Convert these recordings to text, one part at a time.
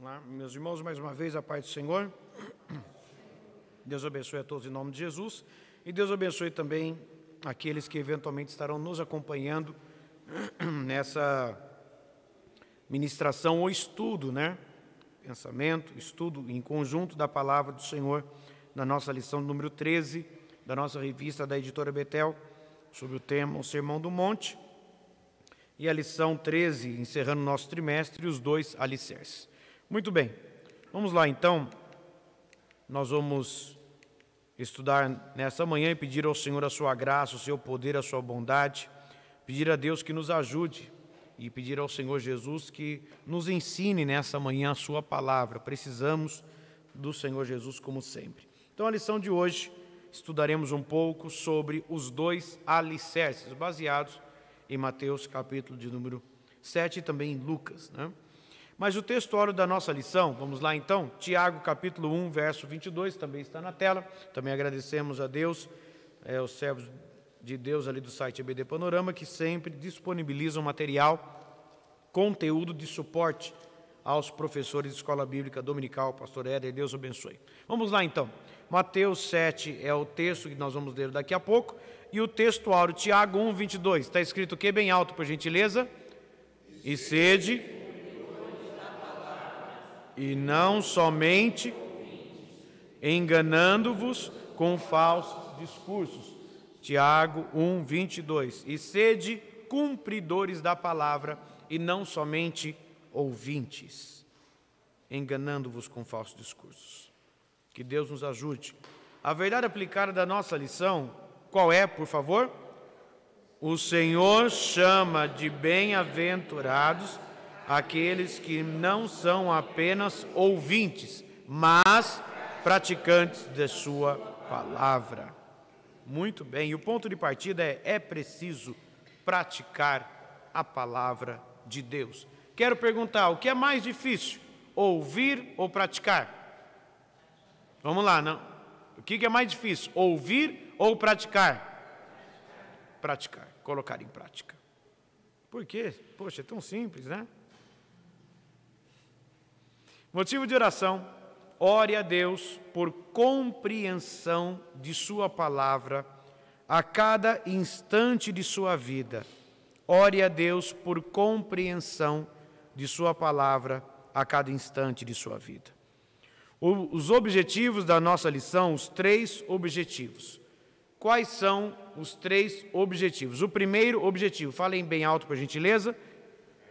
Olá, meus irmãos, mais uma vez a paz do Senhor. Deus abençoe a todos em nome de Jesus. E Deus abençoe também aqueles que eventualmente estarão nos acompanhando nessa ministração ou estudo, pensamento, estudo em conjunto da palavra do Senhor, na nossa lição número 13, da nossa revista da editora Betel, sobre o tema O Sermão do Monte, e a lição 13, encerrando o nosso trimestre, e os 2 alicerces. Muito bem, vamos lá então, nós vamos estudar nessa manhã e pedir ao Senhor a sua graça, o seu poder, a sua bondade, pedir a Deus que nos ajude e pedir ao Senhor Jesus que nos ensine nessa manhã a sua palavra. Precisamos do Senhor Jesus como sempre. Então a lição de hoje estudaremos um pouco sobre os 2 alicerces, baseados em Mateus capítulo de número 7 e também em Lucas, Mas o textuário da nossa lição, vamos lá então, Tiago capítulo 1, verso 22, também está na tela. Também agradecemos a Deus, os servos de Deus ali do site EBD Panorama, que sempre disponibilizam material, conteúdo de suporte aos professores de escola bíblica dominical. Pastor Éder, Deus abençoe. Vamos lá então, Mateus 7 é o texto que nós vamos ler daqui a pouco, e o textuário Tiago 1, 22, está escrito o que bem alto, por gentileza? E sede... e não somente enganando-vos com falsos discursos. Tiago 1, 22. E sede cumpridores da palavra e não somente ouvintes, enganando-vos com falsos discursos. Que Deus nos ajude. A verdade aplicada da nossa lição, qual é, por favor? O Senhor chama de bem-aventurados aqueles que não são apenas ouvintes, mas praticantes de sua palavra. Muito bem, e o ponto de partida é preciso praticar a palavra de Deus. Quero perguntar, o que é mais difícil, ouvir ou praticar? Vamos lá, não? O que é mais difícil, ouvir ou praticar? Praticar, colocar em prática. Por quê? Poxa, é tão simples, Motivo de oração: ore a Deus por compreensão de sua palavra a cada instante de sua vida. Ore a Deus por compreensão de sua palavra a cada instante de sua vida. Os objetivos da nossa lição, os 3 objetivos. Quais são os 3 objetivos? O primeiro objetivo, falem bem alto, por gentileza.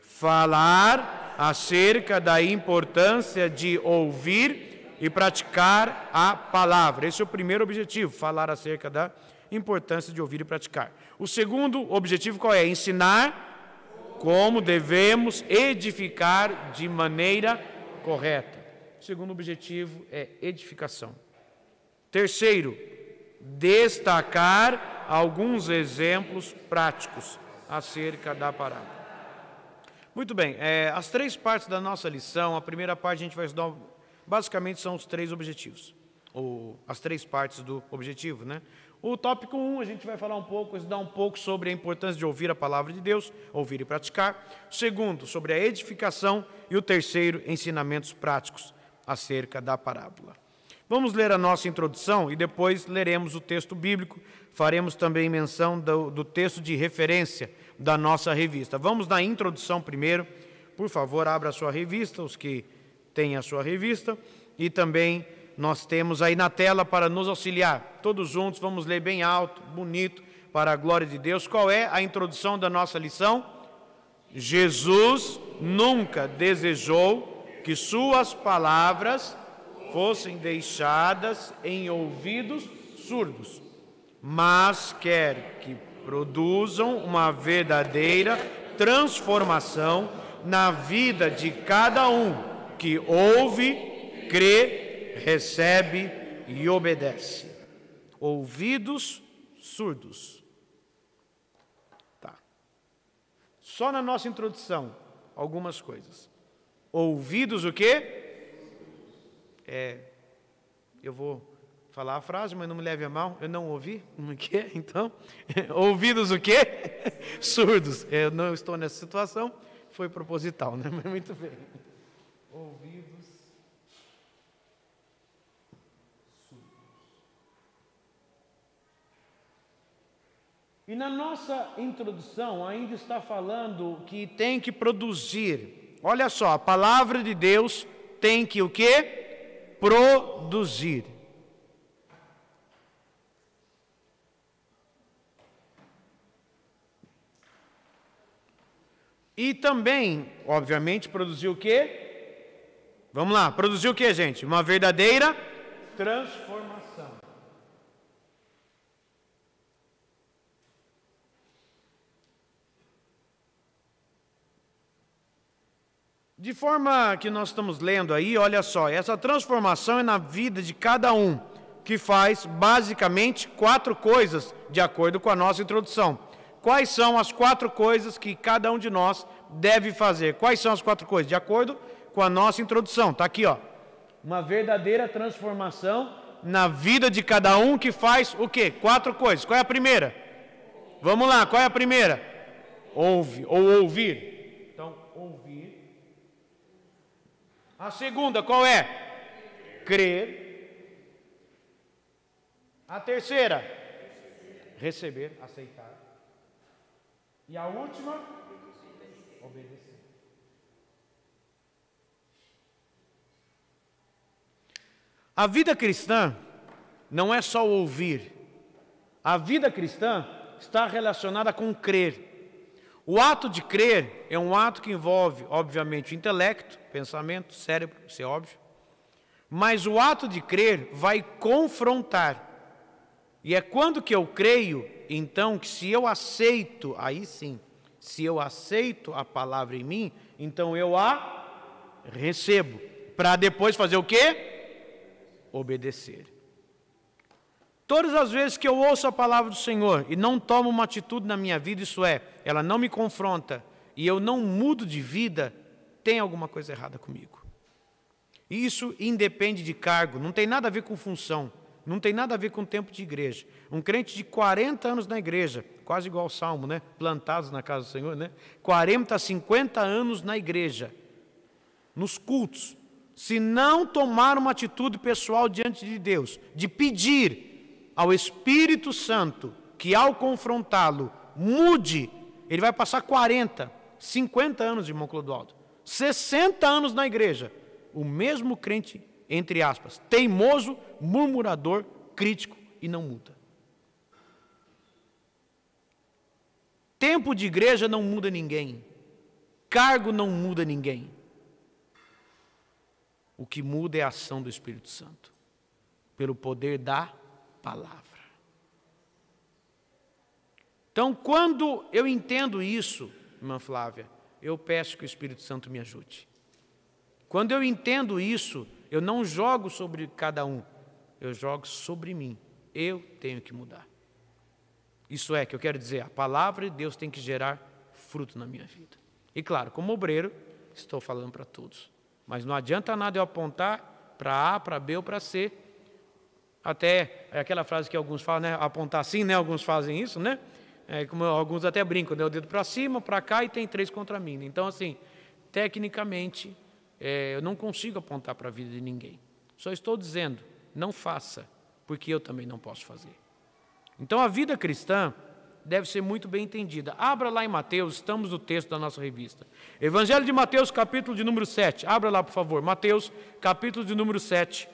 Falar acerca da importância de ouvir e praticar a palavra. Esse é o primeiro objetivo, falar acerca da importância de ouvir e praticar. O segundo objetivo qual é? Ensinar como devemos edificar de maneira correta. O segundo objetivo é edificação. Terceiro, destacar alguns exemplos práticos acerca da palavra. Muito bem, as 3 partes da nossa lição, a primeira parte a gente vai estudar, basicamente são os 3 objetivos, ou as 3 partes do objetivo, O tópico 1, a gente vai falar um pouco, estudar um pouco sobre a importância de ouvir a palavra de Deus, ouvir e praticar. O segundo, sobre a edificação, e o terceiro, ensinamentos práticos acerca da parábola. Vamos ler a nossa introdução e depois leremos o texto bíblico, faremos também menção do texto de referência da nossa revista. Vamos na introdução primeiro. Por favor, abra a sua revista, os que têm a sua revista, e também nós temos aí na tela para nos auxiliar. Todos juntos, vamos ler bem alto, bonito, para a glória de Deus. Qual é a introdução da nossa lição? Jesus nunca desejou que suas palavras fossem deixadas em ouvidos surdos, mas quer que produzam uma verdadeira transformação na vida de cada um que ouve, crê, recebe e obedece. Ouvidos surdos. Tá. Só na nossa introdução, algumas coisas. Ouvidos o quê? Eu vou falar a frase, mas não me leve a mal, eu não ouvi, o quê? Então, ouvidos o quê? Surdos. Eu não estou nessa situação, foi proposital, Mas muito bem. Ouvidos E na nossa introdução ainda está falando que tem que produzir. Olha só, a palavra de Deus tem que o quê? Produzir. E também, obviamente, produzir o quê? Vamos lá, produzir o quê, gente? Uma verdadeira transformação. De forma que nós estamos lendo aí, olha só, essa transformação é na vida de cada um, que faz basicamente 4 coisas, de acordo com a nossa introdução. Quais são as 4 coisas que cada um de nós deve fazer? Quais são as 4 coisas? De acordo com a nossa introdução, está aqui, ó. Uma verdadeira transformação na vida de cada um, que faz o quê? 4 coisas. Qual é a primeira? Vamos lá, qual é a primeira? Ouve, ou ouvir. Então, ouvir. A segunda, qual é? Crer. A terceira? Receber, aceitar. E a última? Obedecer. A vida cristã não é só ouvir. A vida cristã está relacionada com crer. O ato de crer é um ato que envolve, obviamente, o intelecto, pensamento, cérebro, isso é óbvio. Mas o ato de crer vai confrontar. E é quando que eu creio, então, que se eu aceito, aí sim, se eu aceito a palavra em mim, então eu a recebo. Para depois fazer o quê? Obedecer. Todas as vezes que eu ouço a palavra do Senhor e não tomo uma atitude na minha vida, isso é, ela não me confronta e eu não mudo de vida, tem alguma coisa errada comigo. E isso independe de cargo, não tem nada a ver com função, não tem nada a ver com tempo de igreja. Um crente de 40 anos na igreja, quase igual ao Salmo, né? Plantados na casa do Senhor, né? 40, 50 anos na igreja, nos cultos, se não tomar uma atitude pessoal diante de Deus, de pedir ao Espírito Santo que ao confrontá-lo mude, ele vai passar 40, 50 anos, irmão Clodoaldo, 60 anos na igreja, o mesmo crente, entre aspas, teimoso, murmurador, crítico e não muda. Tempo de igreja não muda ninguém, cargo não muda ninguém. O que muda é a ação do Espírito Santo, pelo poder da palavra. Então, quando eu entendo isso, irmã Flávia, eu peço que o Espírito Santo me ajude. Quando eu entendo isso, eu não jogo sobre cada um, eu jogo sobre mim. Eu tenho que mudar. Isso é que eu quero dizer, a palavra de Deus tem que gerar fruto na minha vida. E claro, como obreiro, estou falando para todos. Mas não adianta nada eu apontar para A, para B ou para C. Até aquela frase que alguns falam, né? Apontar assim, né? Alguns fazem isso, né? Como alguns até brincam, né? O dedo para cima, para cá e tem 3 contra mim. Então, assim, tecnicamente, eu não consigo apontar para a vida de ninguém. Só estou dizendo, não faça, porque eu também não posso fazer. Então, a vida cristã deve ser muito bem entendida. Abra lá em Mateus, estamos no texto da nossa revista. Evangelho de Mateus, capítulo de número 7. Abra lá, por favor. Mateus, capítulo de número 7.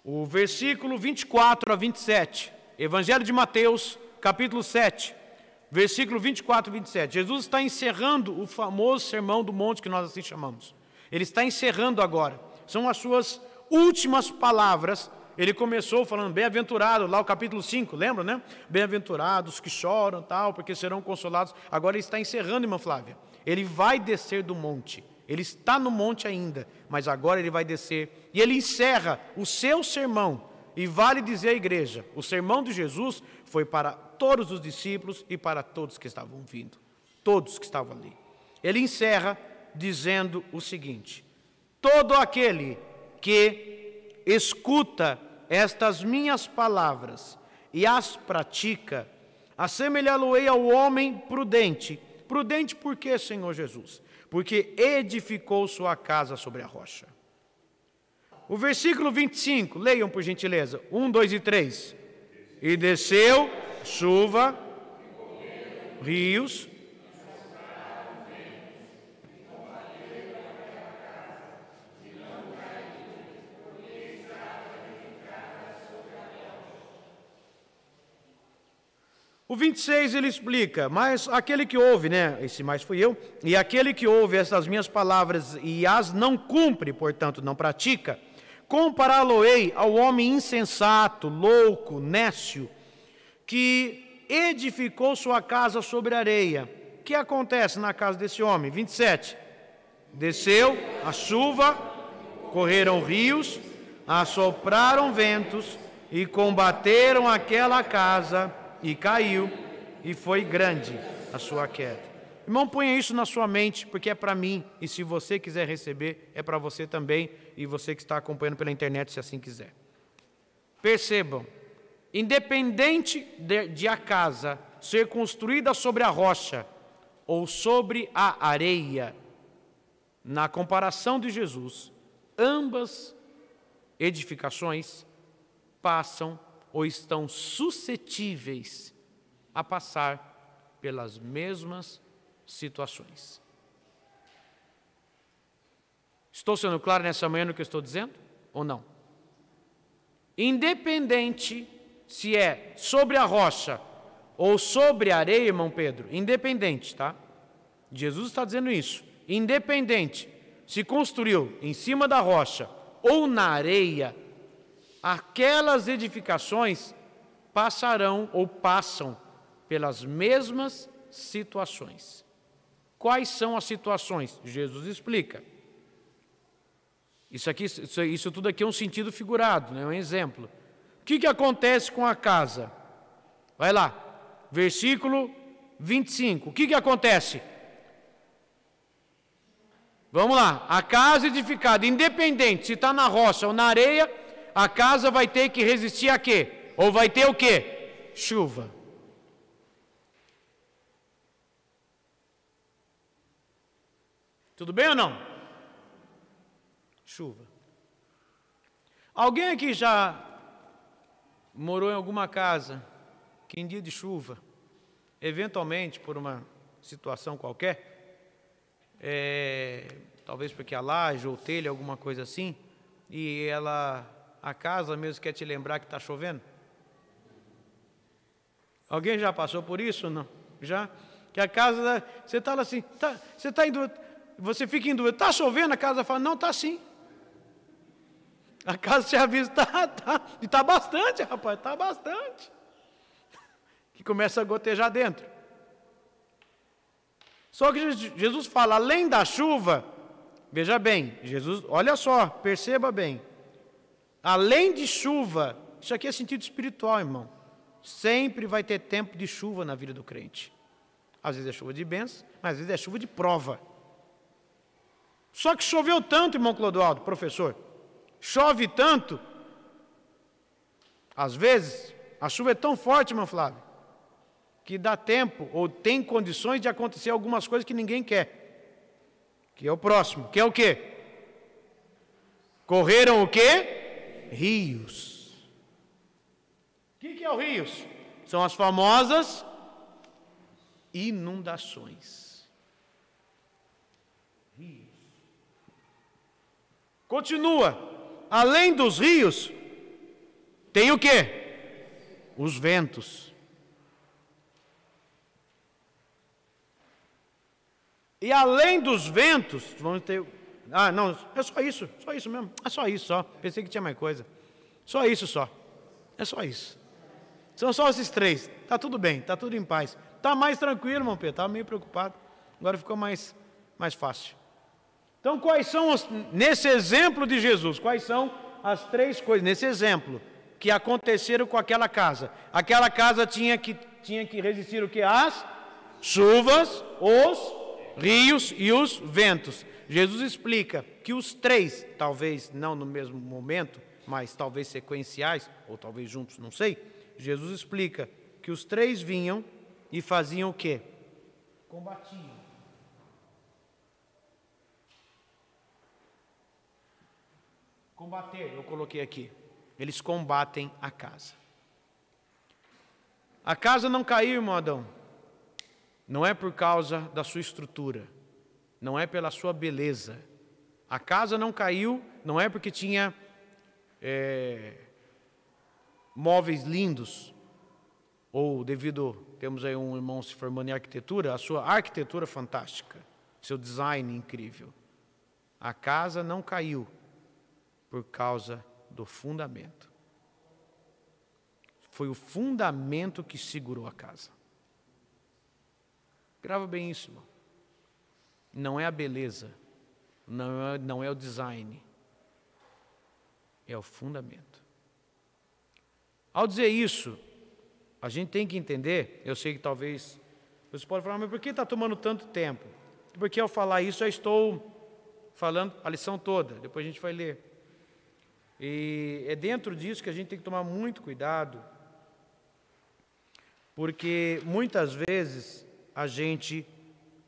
O versículo 24 a 27. Evangelho de Mateus, capítulo 7. Versículo 24 e 27. Jesus está encerrando o famoso sermão do monte que nós assim chamamos. Ele está encerrando agora. São as suas últimas palavras. Ele começou falando, bem-aventurado, lá o capítulo 5, lembra, né? Bem-aventurados que choram, tal, porque serão consolados. Agora ele está encerrando, irmã Flávia. Ele vai descer do monte. Ele está no monte ainda, mas agora ele vai descer. E ele encerra o seu sermão. E vale dizer à igreja, o sermão de Jesus foi para todos os discípulos e para todos que estavam vindo. Todos que estavam ali. Ele encerra dizendo o seguinte: todo aquele que escuta estas minhas palavras e as pratica, assemelhá-lo-ei ao homem prudente. Prudente por quê, Senhor Jesus? Porque edificou sua casa sobre a rocha. O versículo 25, leiam por gentileza, 1, 2 e 3. E desceu chuva, rios, o 26 ele explica, mas aquele que ouve, né, esse mais fui eu, e aquele que ouve essas minhas palavras e as não cumpre, portanto não pratica, compará-lo-ei ao homem insensato, louco, nécio, que edificou sua casa sobre areia. O que acontece na casa desse homem? 27. Desceu a chuva, correram rios, assopraram ventos e combateram aquela casa, e caiu, e foi grande a sua queda. Irmão, ponha isso na sua mente, porque é para mim, e se você quiser receber, é para você também, e você que está acompanhando pela internet, se assim quiser. Percebam, independente de a casa ser construída sobre a rocha ou sobre a areia, na comparação de Jesus, ambas edificações passam ou estão suscetíveis a passar pelas mesmas situações. Estou sendo claro nessa manhã no que eu estou dizendo? Ou não? Independente se é sobre a rocha ou sobre a areia, irmão Pedro, independente, tá? Jesus está dizendo isso. Independente se construiu em cima da rocha ou na areia, aquelas edificações passarão ou passam pelas mesmas situações. Quais são as situações? Jesus explica. Isso tudo aqui é um sentido figurado, né? Um exemplo. O que acontece com a casa? Vai lá, versículo 25. O que acontece? Vamos lá, a casa edificada, independente se está na rocha ou na areia, a casa vai ter que resistir a quê? Ou vai ter o quê? Chuva. Tudo bem ou não? Chuva. Alguém aqui já morou em alguma casa que em dia de chuva, eventualmente por uma situação qualquer, talvez porque a laje ou telha, alguma coisa assim, e a casa mesmo quer te lembrar que está chovendo? Alguém já passou por isso ou não? Já? Que a casa, você está lá assim, você está indo, você fica em dúvida, está chovendo? A casa fala, não, está sim. A casa te avisa, e está bastante, rapaz, está bastante. Que começa a gotejar dentro. Só que Jesus fala, além da chuva, veja bem, Jesus, olha só, perceba bem, além de chuva, isso aqui é sentido espiritual, irmão, sempre vai ter tempo de chuva na vida do crente. Às vezes é chuva de bênção, mas às vezes é chuva de prova. Só que choveu tanto, irmão Clodoaldo, professor, chove tanto, às vezes, a chuva é tão forte, irmão Flávio, que dá tempo, ou tem condições de acontecer algumas coisas que ninguém quer. Que é o próximo, que é o quê? Correram o quê? Rios. O que é o rios? São as famosas inundações. Rios. Continua. Além dos rios, tem o quê? Os ventos. E além dos ventos, vamos ter... Ah, não, é só isso mesmo. É só isso, só. Pensei que tinha mais coisa. Só isso, só. É só isso. São só esses três. Tá tudo bem, tá tudo em paz. Tá mais tranquilo, irmão Pedro. Estava meio preocupado. Agora ficou mais fácil. Então, quais são, nesse exemplo de Jesus, quais são as três coisas, nesse exemplo, que aconteceram com aquela casa? Aquela casa tinha que resistir o quê? As chuvas, os rios e os ventos. Jesus explica que os três, talvez não no mesmo momento, mas talvez sequenciais, ou talvez juntos, não sei. Jesus explica que os três vinham e faziam o quê? Combatiam. Combater, eu coloquei aqui. Eles combatem a casa. A casa não caiu, irmão Adão. Não é por causa da sua estrutura. Não é pela sua beleza. A casa não caiu, não é porque tinha móveis lindos, ou devido, temos aí um irmão se formando em arquitetura, a sua arquitetura fantástica, seu design incrível. A casa não caiu por causa do fundamento. Foi o fundamento que segurou a casa. Grava bem isso, irmão. Não é a beleza, não é o design, é o fundamento. Ao dizer isso, a gente tem que entender, eu sei que talvez você pode falar, mas por que está tomando tanto tempo? Porque ao falar isso, já estou falando a lição toda, depois a gente vai ler. E é dentro disso que a gente tem que tomar muito cuidado, porque muitas vezes a gente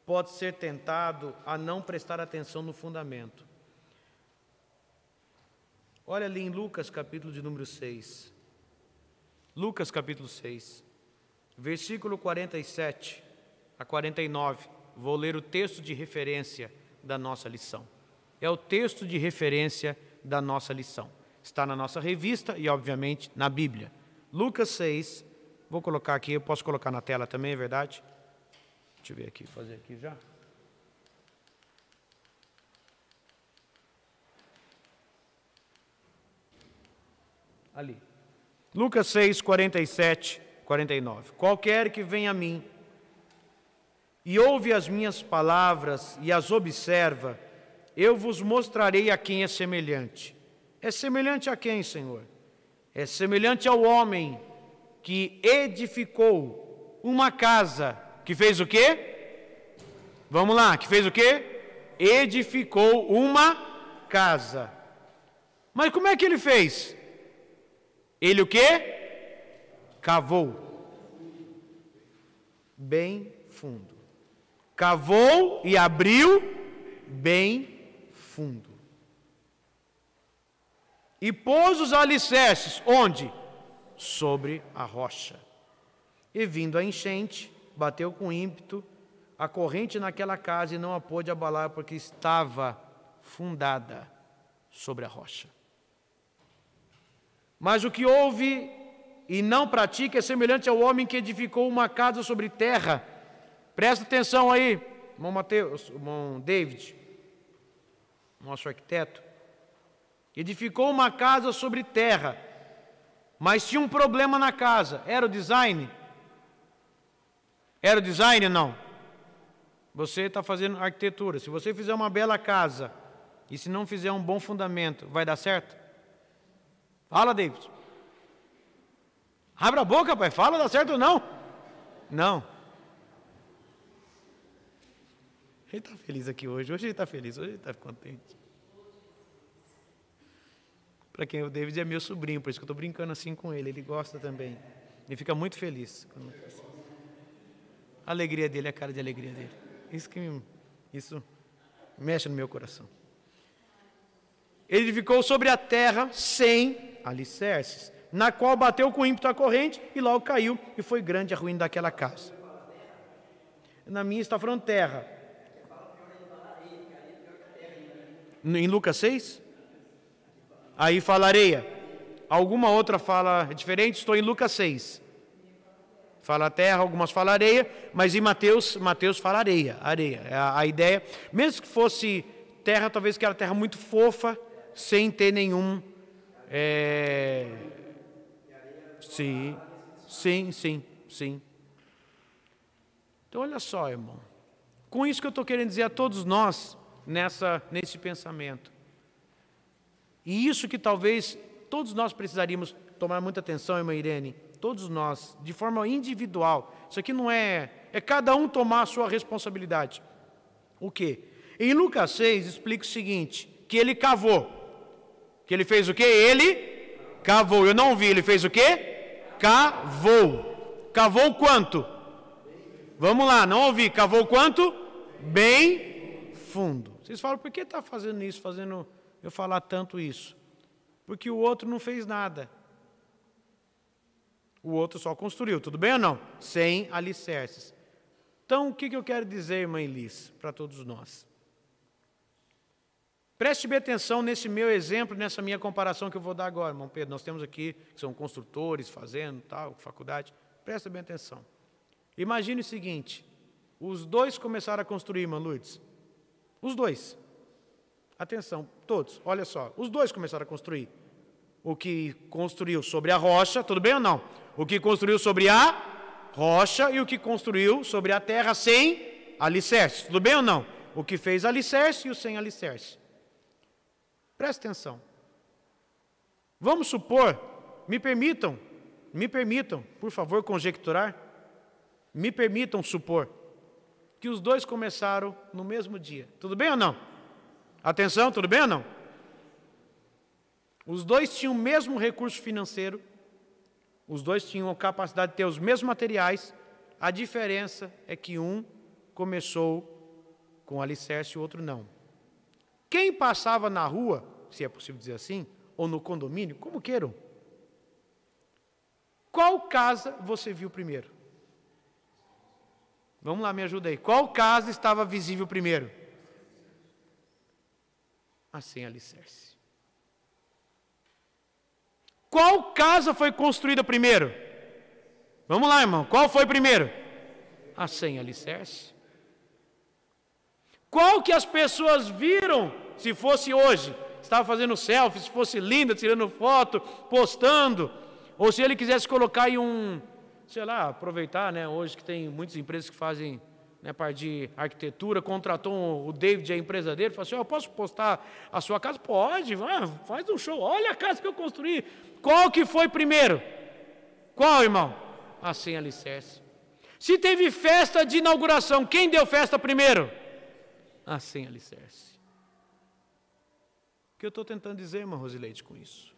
pode ser tentado a não prestar atenção no fundamento. Olha ali em Lucas, capítulo de número 6. Lucas, capítulo 6, versículo 47 a 49. Vou ler o texto de referência da nossa lição. É o texto de referência da nossa lição. Está na nossa revista e, obviamente, na Bíblia. Lucas 6, vou colocar aqui, eu posso colocar na tela também, é verdade? Deixa eu ver aqui, fazer aqui já. Ali. Lucas 6, 47, 49. Qualquer que venha a mim e ouve as minhas palavras e as observa, eu vos mostrarei a quem é semelhante. É semelhante a quem, Senhor? É semelhante ao homem que edificou uma casa, que fez o quê? Vamos lá, que fez o quê? Edificou uma casa. Mas como é que ele fez? Ele o quê? Cavou. Bem fundo. Cavou e abriu bem fundo. E pôs os alicerces, onde? Sobre a rocha. E vindo a enchente, bateu com ímpeto a corrente naquela casa e não a pôde abalar, porque estava fundada sobre a rocha. Mas o que ouve e não pratica é semelhante ao homem que edificou uma casa sobre terra. Presta atenção aí, irmão Mateus, irmão David, nosso arquiteto. Edificou uma casa sobre terra, mas tinha um problema na casa. Era o design? Era o design ou não? Você está fazendo arquitetura. Se você fizer uma bela casa e se não fizer um bom fundamento, vai dar certo? Fala, David. Abra a boca, pai. Fala, dá certo ou não? Não. Ele está feliz aqui hoje. Hoje ele está feliz. Hoje ele está contente. Para quem o David é meu sobrinho, por isso que eu estou brincando assim com ele. Ele gosta também. Ele fica muito feliz. A alegria dele é a cara de alegria dele. Isso mexe no meu coração. Ele ficou sobre a terra sem alicerces, na qual bateu com ímpeto a corrente e logo caiu, e foi grande a ruína daquela casa. Na minha está falando terra. Em Lucas 6? Aí fala areia. Alguma outra fala diferente? Estou em Lucas 6. Fala terra, algumas falam areia, mas em Mateus fala areia. Areia. A ideia, mesmo que fosse terra, talvez que era terra muito fofa, sem ter nenhum... Sim. Então, olha só, irmão. Com isso que eu estou querendo dizer a todos nós, nesse pensamento. E isso que talvez todos nós precisaríamos tomar muita atenção, irmã Irene, todos nós, de forma individual. Isso aqui não é cada um tomar a sua responsabilidade. O quê? Em Lucas 6 explica o seguinte, que ele cavou. Que ele fez o quê? Ele cavou. Eu não ouvi, ele fez o quê? Cavou. Cavou quanto? Vamos lá, não ouvi. Cavou quanto? Bem fundo. Vocês falam, por que está fazendo isso, fazendo eu falar tanto isso? Porque o outro não fez nada. O outro só construiu, tudo bem ou não? Sem alicerces. Então, o que eu quero dizer, irmã Elis, para todos nós? Preste bem atenção nesse meu exemplo, nessa minha comparação que eu vou dar agora, irmão Pedro. Nós temos aqui, que são construtores, fazendo, tal, faculdade. Presta bem atenção. Imagine o seguinte, os dois começaram a construir, irmã Lourdes. Os dois. Atenção, todos, olha só. Os dois começaram a construir. O que construiu sobre a rocha, tudo bem ou não? O que construiu sobre a rocha e o que construiu sobre a terra sem alicerce, tudo bem ou não? O que fez alicerce e o sem alicerce. Presta atenção. Vamos supor, me permitam, por favor, conjecturar, me permitam supor que os dois começaram no mesmo dia. Tudo bem ou não? Atenção, tudo bem ou não? Os dois tinham o mesmo recurso financeiro, os dois tinham a capacidade de ter os mesmos materiais, a diferença é que um começou com alicerce e o outro não. Quem passava na rua, se é possível dizer assim, ou no condomínio, como queiram, qual casa você viu primeiro? Vamos lá, me ajuda aí. Qual casa estava visível primeiro? A sem alicerce. Qual casa foi construída primeiro? Vamos lá, irmão. Qual foi primeiro? A sem alicerce. Qual que as pessoas viram, se fosse hoje? Estava fazendo selfie, se fosse linda, tirando foto, postando. Ou se ele quisesse colocar em sei lá, aproveitar, né? Hoje que tem muitas empresas que fazem, né, parte de arquitetura, contratou o David, a empresa dele, falou assim, eu posso postar a sua casa? Pode, faz um show, olha a casa que eu construí. Qual que foi primeiro? Qual, irmão? A sem alicerce. Se teve festa de inauguração, quem deu festa primeiro? A sem alicerce. O que eu estou tentando dizer, irmã Rosileide, com isso?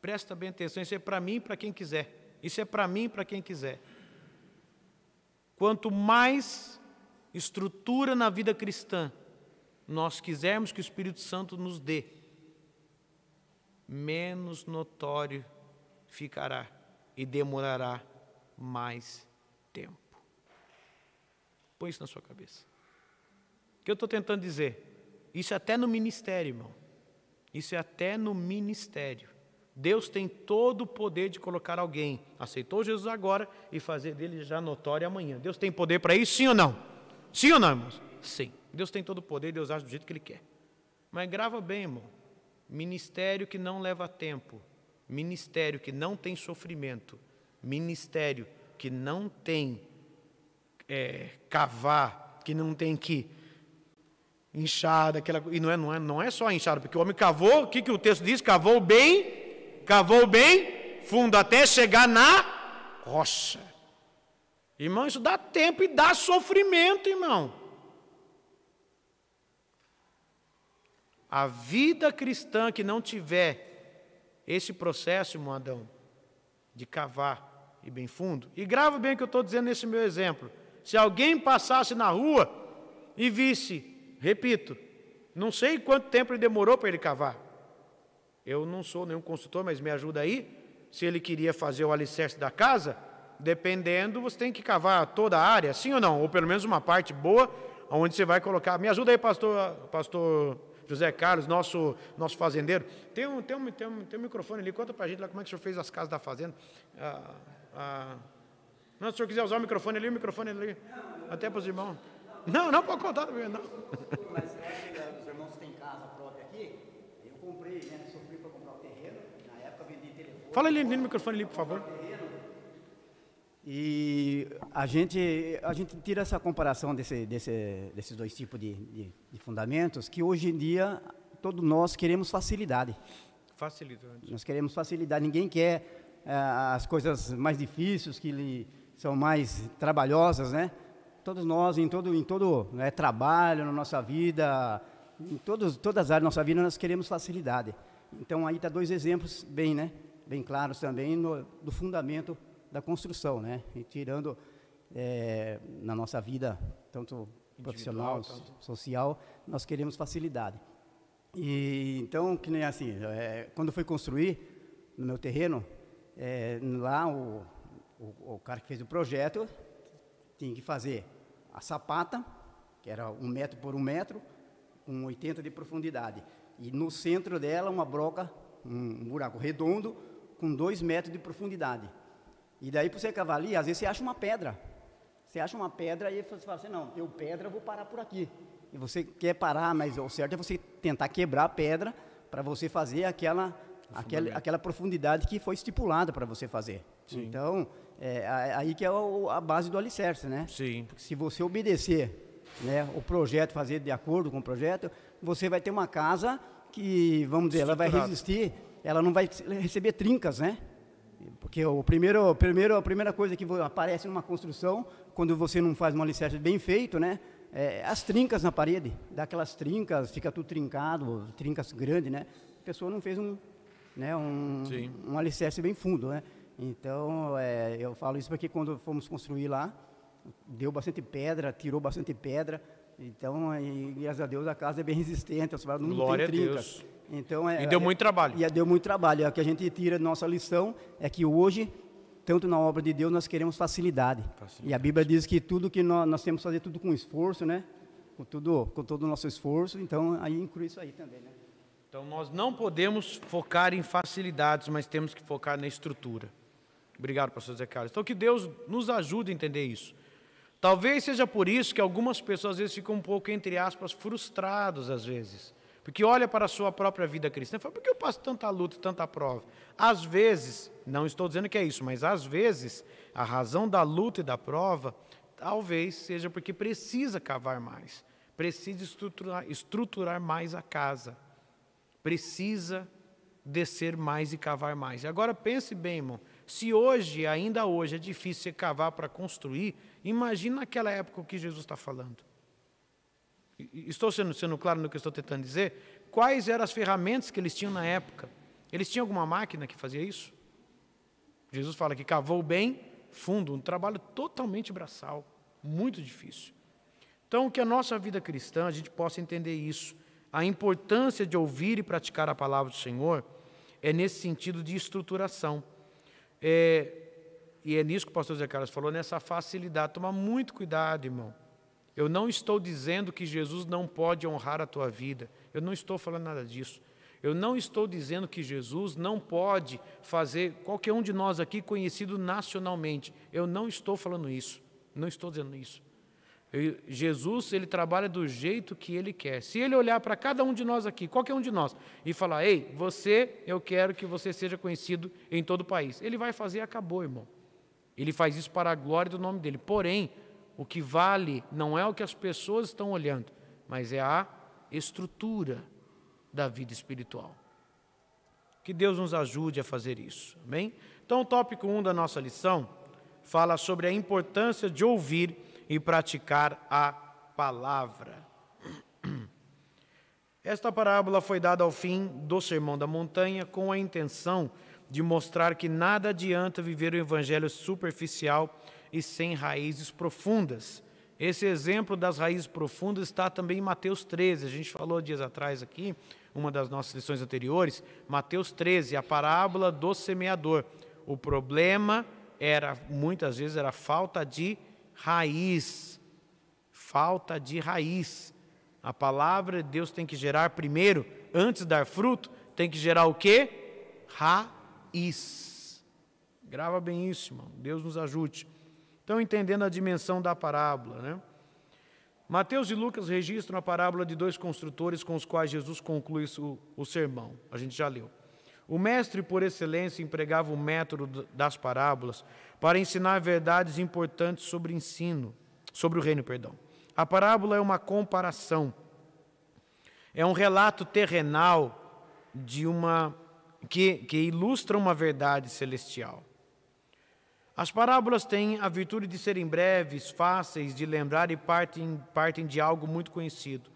Presta bem atenção, isso é para mim e para quem quiser. Isso é para mim e para quem quiser. Quanto mais estrutura na vida cristã nós quisermos que o Espírito Santo nos dê, menos notório ficará e demorará mais tempo. Põe isso na sua cabeça. O que eu estou tentando dizer? Isso é até no ministério, irmão. Isso é até no ministério. Deus tem todo o poder de colocar alguém, aceitou Jesus agora e fazer dele já notório amanhã. Deus tem poder para isso, sim ou não? Sim ou não, irmãos? Sim. Deus tem todo o poder, Deus age do jeito que Ele quer. Mas grava bem, irmão. Ministério que não leva tempo, ministério que não tem sofrimento, ministério que não tem cavar, que não tem que inchar, e não é só inchada, porque o homem cavou, o que o texto diz? Cavou bem fundo, até chegar na rocha. Irmão, isso dá tempo e dá sofrimento, irmão. A vida cristã que não tiver esse processo, irmão Adão, de cavar e bem fundo, e grava bem o que eu estou dizendo nesse meu exemplo. Se alguém passasse na rua e visse, repito, não sei quanto tempo ele demorou para ele cavar. Eu não sou nenhum consultor, mas me ajuda aí. Se ele queria fazer o alicerce da casa, dependendo, você tem que cavar toda a área, sim ou não? Ou pelo menos uma parte boa, onde você vai colocar. Me ajuda aí, pastor José Carlos, nosso fazendeiro. Tem um microfone ali, conta pra gente lá como é que o senhor fez as casas da fazenda. Não, se o senhor quiser usar o microfone ali, até para os irmãos. Não pode contar também, não. Mas os irmãos têm casa própria aqui, eu comprei, né, sofri para comprar o terreno, na época vendi telefone. Fala ali no microfone ali, por favor. E a gente tira essa comparação desses dois tipos de fundamentos, que hoje em dia todos nós queremos facilidade. Facilidade. Nós queremos facilidade, ninguém quer as coisas mais difíceis, que são mais trabalhosas, né? Todos nós, em todo trabalho, na nossa vida, em todas as áreas da nossa vida, nós queremos facilidade. Então, aí está dois exemplos bem claros também do fundamento da construção, né? E tirando na nossa vida, tanto profissional, social, nós queremos facilidade. E então, que nem assim, quando eu fui construir no meu terreno, lá o cara que fez o projeto tinha que fazer a sapata, que era 1 metro por 1 metro, com 80 de profundidade. E no centro dela uma broca, um buraco redondo, com 2 metros de profundidade. E daí para você cavar ali, às vezes você acha uma pedra. Você acha uma pedra e você fala assim, não, eu pedra, eu vou parar por aqui. E você quer parar, mas o certo é você tentar quebrar a pedra para você fazer aquela profundidade que foi estipulada para você fazer. Sim. Então, aí que é a base do alicerce, né? Sim. Porque se você obedecer, né, o projeto, fazer de acordo com o projeto, você vai ter uma casa que, vamos dizer, ela vai resistir, ela não vai receber trincas, né? Porque a primeira coisa que aparece numa construção, quando você não faz um alicerce bem feito, né? As trincas na parede, dá aquelas trincas, fica tudo trincado, trincas grandes, né? A pessoa não fez um alicerce bem fundo, né? Então, eu falo isso porque quando fomos construir lá, deu bastante pedra, tirou bastante pedra, então, graças a Deus, a casa é bem resistente, não Glória tem trincas. A Deus. Então, e deu muito trabalho. E deu muito trabalho. O que a gente tira da nossa lição é que hoje, tanto na obra de Deus, nós queremos facilidade. E a Bíblia diz que tudo que nós temos que fazer tudo com esforço, né? Com todo o nosso esforço, então aí inclui isso aí também, né? Então nós não podemos focar em facilidades, mas temos que focar na estrutura. Obrigado, pastor Zé Carlos. Então que Deus nos ajude a entender isso. Talvez seja por isso que algumas pessoas às vezes ficam um pouco, entre aspas, frustrados às vezes. Porque olha para a sua própria vida cristã e fala, por que eu passo tanta luta, tanta prova? Às vezes, não estou dizendo que é isso, mas às vezes, a razão da luta e da prova, talvez seja porque precisa cavar mais, precisa estruturar mais a casa, precisa descer mais e cavar mais. E agora pense bem, irmão, se hoje, ainda hoje, é difícil você cavar para construir, imagina naquela época o que Jesus está falando. Estou sendo claro no que eu estou tentando dizer? Quais eram as ferramentas que eles tinham na época? Eles tinham alguma máquina que fazia isso? Jesus fala que cavou bem fundo, um trabalho totalmente braçal, muito difícil. Então, que a nossa vida cristã, a gente possa entender isso. A importância de ouvir e praticar a palavra do Senhor é nesse sentido de estruturação. E é nisso que o pastor Zé Carlos falou, nessa facilidade. Toma muito cuidado, irmão. Eu não estou dizendo que Jesus não pode honrar a tua vida. Eu não estou falando nada disso. Eu não estou dizendo que Jesus não pode fazer qualquer um de nós aqui conhecido nacionalmente. Eu não estou falando isso. Não estou dizendo isso. Jesus, ele trabalha do jeito que ele quer. Se ele olhar para cada um de nós aqui, qualquer um de nós, e falar, ei, eu quero que você seja conhecido em todo o país. Ele vai fazer e acabou, irmão. Ele faz isso para a glória do nome dele. Porém, o que vale não é o que as pessoas estão olhando, mas é a estrutura da vida espiritual. Que Deus nos ajude a fazer isso, amém? Então, o tópico 1 da nossa lição fala sobre a importância de ouvir e praticar a palavra. Esta parábola foi dada ao fim do Sermão da Montanha com a intenção de mostrar que nada adianta viver o evangelho superficial e sem raízes profundas. Esse exemplo das raízes profundas está também em Mateus 13. A gente falou dias atrás aqui, uma das nossas lições anteriores, Mateus 13, a parábola do semeador. O problema muitas vezes, era falta de raiz. Falta de raiz. A palavra de Deus tem que gerar primeiro, antes de dar fruto, tem que gerar o quê? Raiz. Grava bem isso, irmão. Deus nos ajude. Então, entendendo a dimensão da parábola, né? Mateus e Lucas registram a parábola de 2 construtores com os quais Jesus conclui o sermão. A gente já leu. O mestre, por excelência, empregava o método das parábolas para ensinar verdades importantes sobre o reino. A parábola é uma comparação. É um relato terrenal que ilustra uma verdade celestial. As parábolas têm a virtude de serem breves, fáceis de lembrar e partem de algo muito conhecido.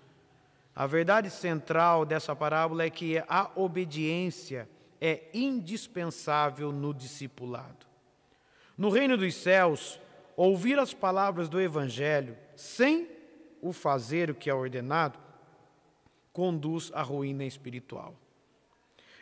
A verdade central dessa parábola é que a obediência é indispensável no discipulado. No reino dos céus, ouvir as palavras do Evangelho sem o fazer o que é ordenado conduz à ruína espiritual.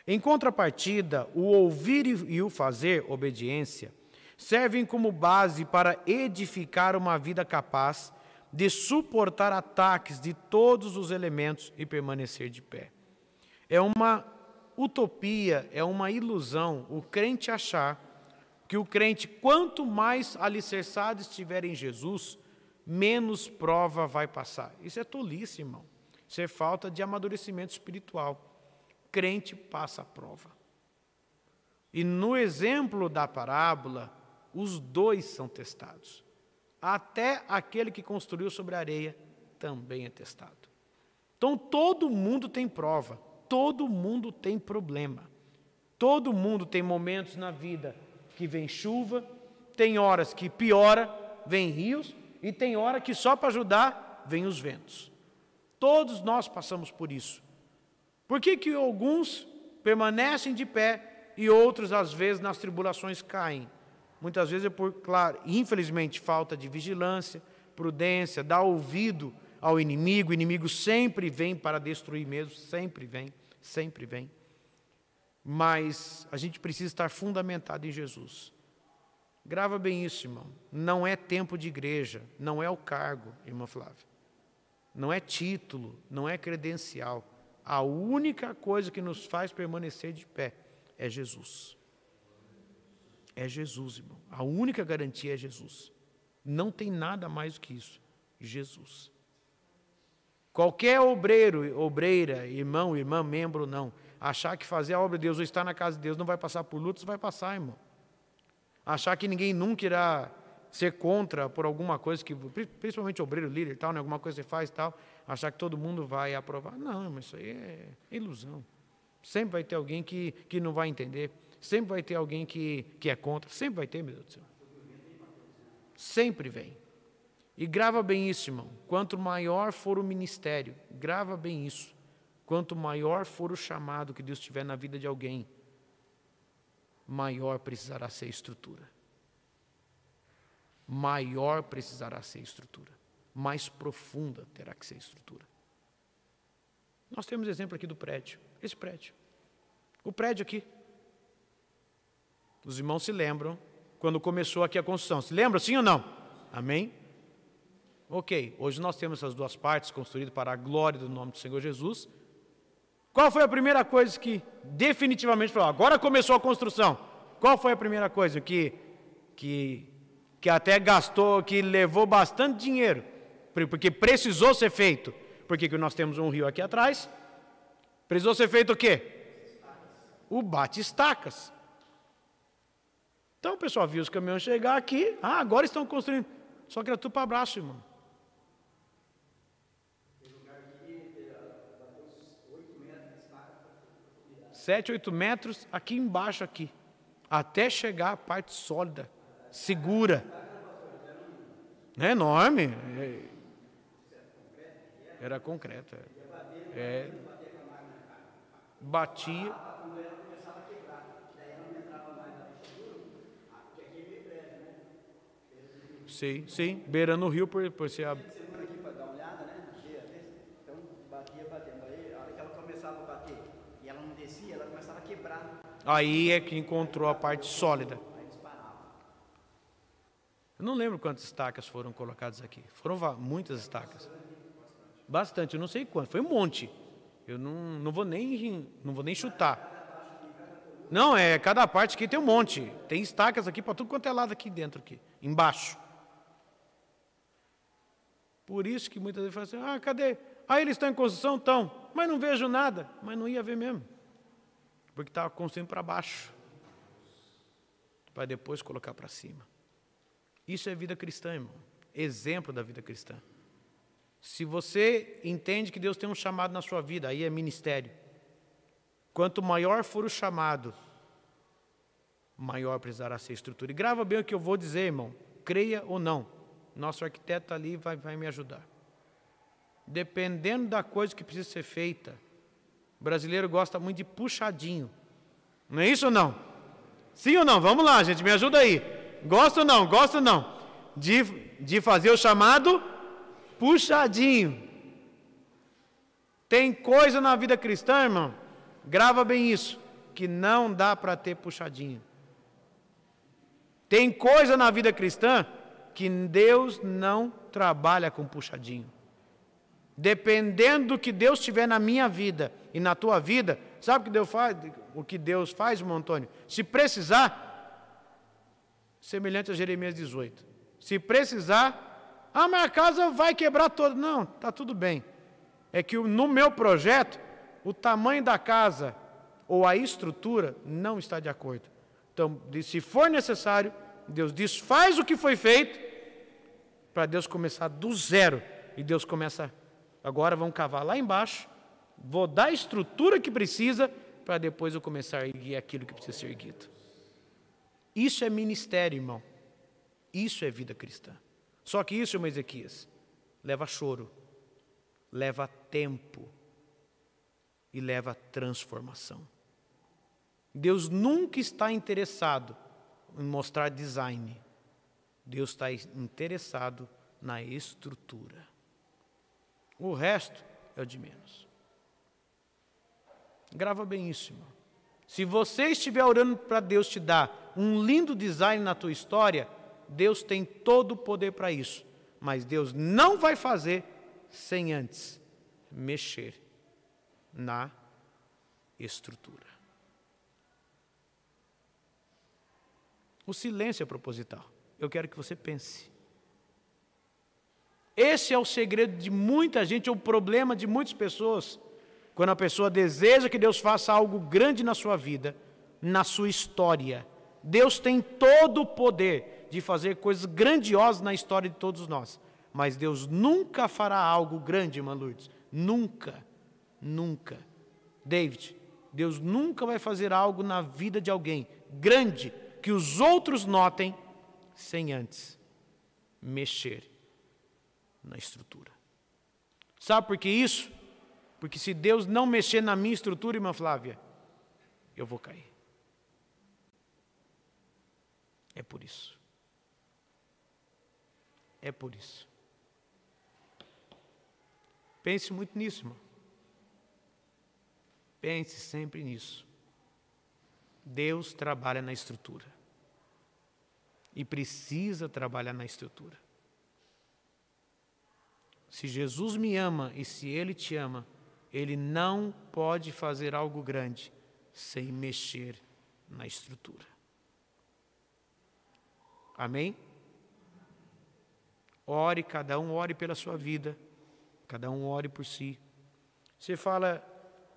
Em contrapartida, o ouvir e o fazer, obediência, servem como base para edificar uma vida capaz de suportar ataques de todos os elementos e permanecer de pé. É uma utopia, é uma ilusão o crente achar que o crente, quanto mais alicerçado estiver em Jesus, menos prova vai passar. Isso é tolice, irmão. Isso é falta de amadurecimento espiritual. Crente passa a prova. E no exemplo da parábola, os dois são testados. Até aquele que construiu sobre a areia também é testado. Então todo mundo tem prova, todo mundo tem problema. Todo mundo tem momentos na vida que vem chuva, tem horas que piora, vem rios, e tem hora que só para ajudar, vem os ventos. Todos nós passamos por isso. Por que alguns permanecem de pé e outros, às vezes, nas tribulações caem? Muitas vezes é por, claro, infelizmente, falta de vigilância, prudência, dar ouvido ao inimigo. O inimigo sempre vem para destruir mesmo, sempre vem, sempre vem. Mas a gente precisa estar fundamentado em Jesus. Grava bem isso, irmão. Não é tempo de igreja, não é o cargo, irmã Flávia. Não é título, não é credencial. A única coisa que nos faz permanecer de pé é Jesus. É Jesus, irmão. A única garantia é Jesus. Não tem nada mais do que isso. Jesus. Qualquer obreiro, obreira, irmão, irmã, membro ou não, achar que fazer a obra de Deus ou estar na casa de Deus não vai passar por lutas, vai passar, irmão. Achar que ninguém nunca irá ser contra por alguma coisa, que, principalmente obreiro, líder e tal, né, alguma coisa que você faz e tal, achar que todo mundo vai aprovar. Não, mas isso aí é ilusão. Sempre vai ter alguém que não vai entender. Sempre vai ter alguém que é contra. Sempre vai ter, meu Deus do céu. Sempre vem. E grava bem isso, irmão. Quanto maior for o ministério, grava bem isso. Quanto maior for o chamado que Deus tiver na vida de alguém, maior precisará ser a estrutura. Maior precisará ser a estrutura. Mais profunda terá que ser a estrutura. Nós temos exemplo aqui do prédio. Esse prédio. O prédio aqui. Os irmãos se lembram quando começou aqui a construção. Se lembram, sim ou não? Amém? Ok, hoje nós temos essas duas partes construídas para a glória do nome do Senhor Jesus. Qual foi a primeira coisa que definitivamente falou? Agora começou a construção. Qual foi a primeira coisa que até gastou, que levou bastante dinheiro, porque precisou ser feito? Porque que nós temos um rio aqui atrás. Precisou ser feito o quê? O bate-estacas. Então o pessoal viu os caminhões chegar aqui. Ah, agora estão construindo. Só que era tudo para abraço, irmão. 7, 8 metros aqui embaixo, aqui. Até chegar a parte sólida, segura. É enorme. Era concreto. Batia. Sim, sim. Beirando o rio por ser a... Aí é que encontrou a parte sólida. Eu não lembro quantas estacas foram colocadas aqui. Foram muitas estacas. Bastante, eu não sei quanto. Foi um monte. Eu não vou nem chutar. Não, cada parte aqui tem um monte. Tem estacas aqui para tudo quanto é lado aqui dentro, aqui, embaixo. Por isso que muitas vezes falam assim, cadê? Eles estão em construção? Estão. Mas não vejo nada. Mas não ia ver mesmo. Porque estava construindo para baixo, para depois colocar para cima. Isso é vida cristã, irmão. Exemplo da vida cristã. Se você entende que Deus tem um chamado na sua vida, aí é ministério. Quanto maior for o chamado, maior precisará ser a estrutura. E grava bem o que eu vou dizer, irmão. Creia ou não. Nosso arquiteto ali vai me ajudar. Dependendo da coisa que precisa ser feita, o brasileiro gosta muito de puxadinho. Não é isso ou não? Sim ou não? Vamos lá, gente, me ajuda aí. Gosta ou não? Gosta ou não? De fazer o chamado puxadinho. Tem coisa na vida cristã, irmão, grava bem isso, que não dá para ter puxadinho. Tem coisa na vida cristã que Deus não trabalha com puxadinho. Dependendo do que Deus tiver na minha vida e na tua vida, sabe o que Deus faz? O que Deus faz, irmão Antônio? Se precisar, semelhante a Jeremias 18. Se precisar, mas a casa vai quebrar toda. Não, está tudo bem. É que no meu projeto, o tamanho da casa ou a estrutura não está de acordo. Então, se for necessário, Deus desfaz o que foi feito para Deus começar do zero. E Deus começa, agora vamos cavar lá embaixo, vou dar a estrutura que precisa para depois eu começar a erguer aquilo que precisa ser erguido. Isso é ministério, irmão. Isso é vida cristã. Só que isso, irmão Ezequias, leva choro, leva tempo e leva transformação. Deus nunca está interessado em mostrar design. Deus está interessado na estrutura. O resto é o de menos. Grava bem isso, irmão. Se você estiver orando para Deus te dar um lindo design na tua história, Deus tem todo o poder para isso. Mas Deus não vai fazer sem antes mexer na estrutura. O silêncio é proposital. Eu quero que você pense. Esse é o segredo de muita gente, é o problema de muitas pessoas. Quando a pessoa deseja que Deus faça algo grande na sua vida, na sua história. Deus tem todo o poder de fazer coisas grandiosas na história de todos nós. Mas Deus nunca fará algo grande, irmã Lourdes. Nunca, nunca. David, Deus nunca vai fazer algo na vida de alguém grande, que os outros notem, sem antes mexer na estrutura. Sabe por que isso? Porque se Deus não mexer na minha estrutura, irmã Flávia, eu vou cair. É por isso. É por isso. Pense muito nisso, irmão. Pense sempre nisso. Deus trabalha na estrutura. E precisa trabalhar na estrutura. Se Jesus me ama e se Ele te ama, Ele não pode fazer algo grande sem mexer na estrutura. Amém? Ore, cada um ore pela sua vida, cada um ore por si. Você fala,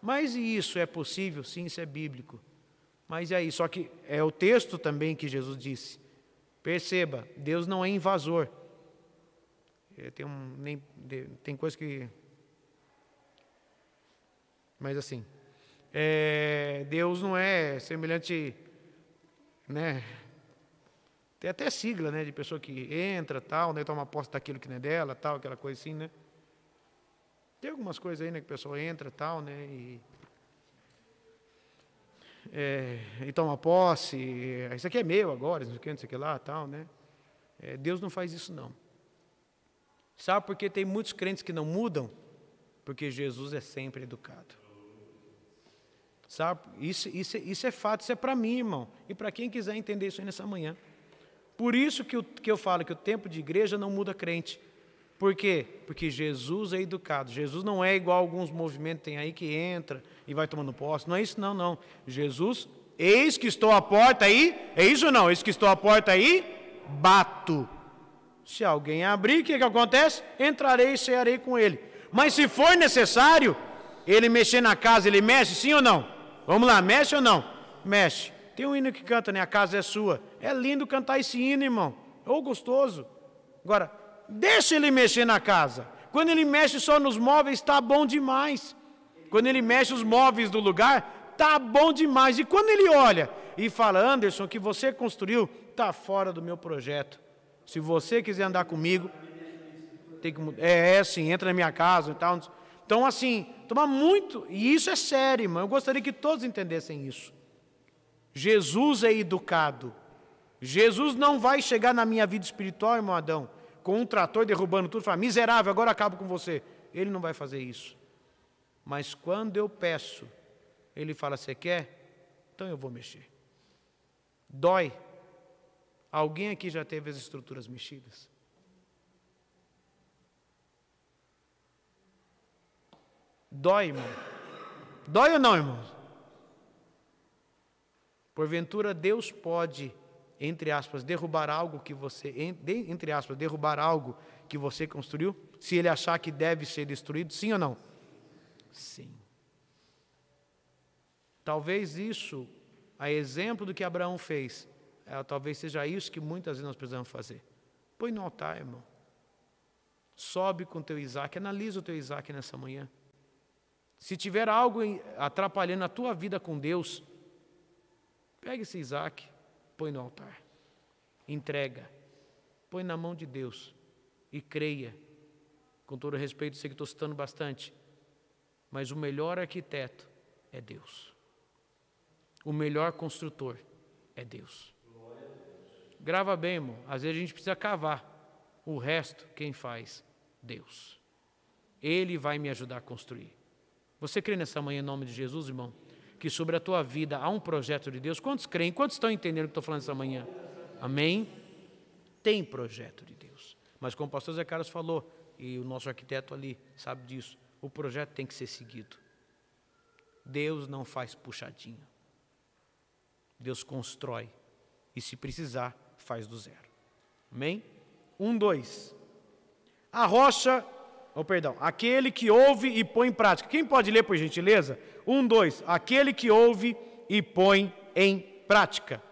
mas e isso é possível? Sim, isso é bíblico. Mas e aí? Só que é o texto também que Jesus disse. Perceba, Deus não é invasor. Tem coisa que... Mas assim, Deus não é semelhante, né? Tem até sigla, né, de pessoa que entra, tal, né, toma posse daquilo que não é dela, tal, aquela coisa assim, né? Tem algumas coisas aí, né, que a pessoa entra, tal, né, e toma posse, isso aqui é meu agora, não sei o que lá, tal, né? Deus não faz isso, não. Sabe por que tem muitos crentes que não mudam? Porque Jesus é sempre educado. Sabe? Isso é fato, isso é para mim, irmão. E para quem quiser entender isso aí nessa manhã. Por isso que eu falo que o tempo de igreja não muda crente. Por quê? Porque Jesus é educado. Jesus não é igual a alguns movimentos tem aí que entra e vai tomando posse. Não é isso, não. Jesus, eis que estou à porta aí. É isso ou não? Eis que estou à porta aí, bato. Se alguém abrir, o que acontece? Entrarei e cearei com ele. Mas se for necessário, ele mexer na casa, ele mexe, sim ou não? Vamos lá, mexe ou não? Mexe. Tem um hino que canta, né? A casa é sua. É lindo cantar esse hino, irmão. Ou gostoso. Agora, deixa ele mexer na casa. Quando ele mexe só nos móveis, está bom demais. Quando ele mexe os móveis do lugar, está bom demais. E quando ele olha e fala, Anderson, o que você construiu está fora do meu projeto. Se você quiser andar comigo, tem que mudar. Assim, entra na minha casa e tal. Então, assim, toma muito. E isso é sério, irmão. Eu gostaria que todos entendessem isso. Jesus é educado. Jesus não vai chegar na minha vida espiritual, irmão Adão, com um trator derrubando tudo e falar, miserável, agora acabo com você. Ele não vai fazer isso. Mas quando eu peço, ele fala, você quer? Então eu vou mexer. Dói. Alguém aqui já teve as estruturas mexidas? Dói, irmão. Dói ou não, irmãos? Porventura, Deus pode, entre aspas, derrubar algo que você, entre aspas, derrubar algo que você construiu? Se Ele achar que deve ser destruído, sim ou não? Sim. Talvez isso, a exemplo do que Abraão fez, talvez seja isso que muitas vezes nós precisamos fazer. Põe no altar, irmão. Sobe com o teu Isaac, analisa o teu Isaac nessa manhã. Se tiver algo atrapalhando a tua vida com Deus, pega esse Isaac, põe no altar, entrega, põe na mão de Deus e creia. Com todo respeito, sei que estou citando bastante, mas o melhor arquiteto é Deus. O melhor construtor é Deus. Grava bem, irmão, às vezes a gente precisa cavar, o resto quem faz? Deus. Ele vai me ajudar a construir. Você crê nessa manhã em nome de Jesus, irmão? Que sobre a tua vida há um projeto de Deus? Quantos creem? Quantos estão entendendo o que estou falando essa manhã? Amém? Tem projeto de Deus. Mas como o pastor Zé Carlos falou, e o nosso arquiteto ali sabe disso, o projeto tem que ser seguido. Deus não faz puxadinho. Deus constrói. E se precisar, faz do zero. Amém? 1, 2. A rocha... aquele que ouve e põe em prática. Quem pode ler, por gentileza? 1, 2. Aquele que ouve e põe em prática.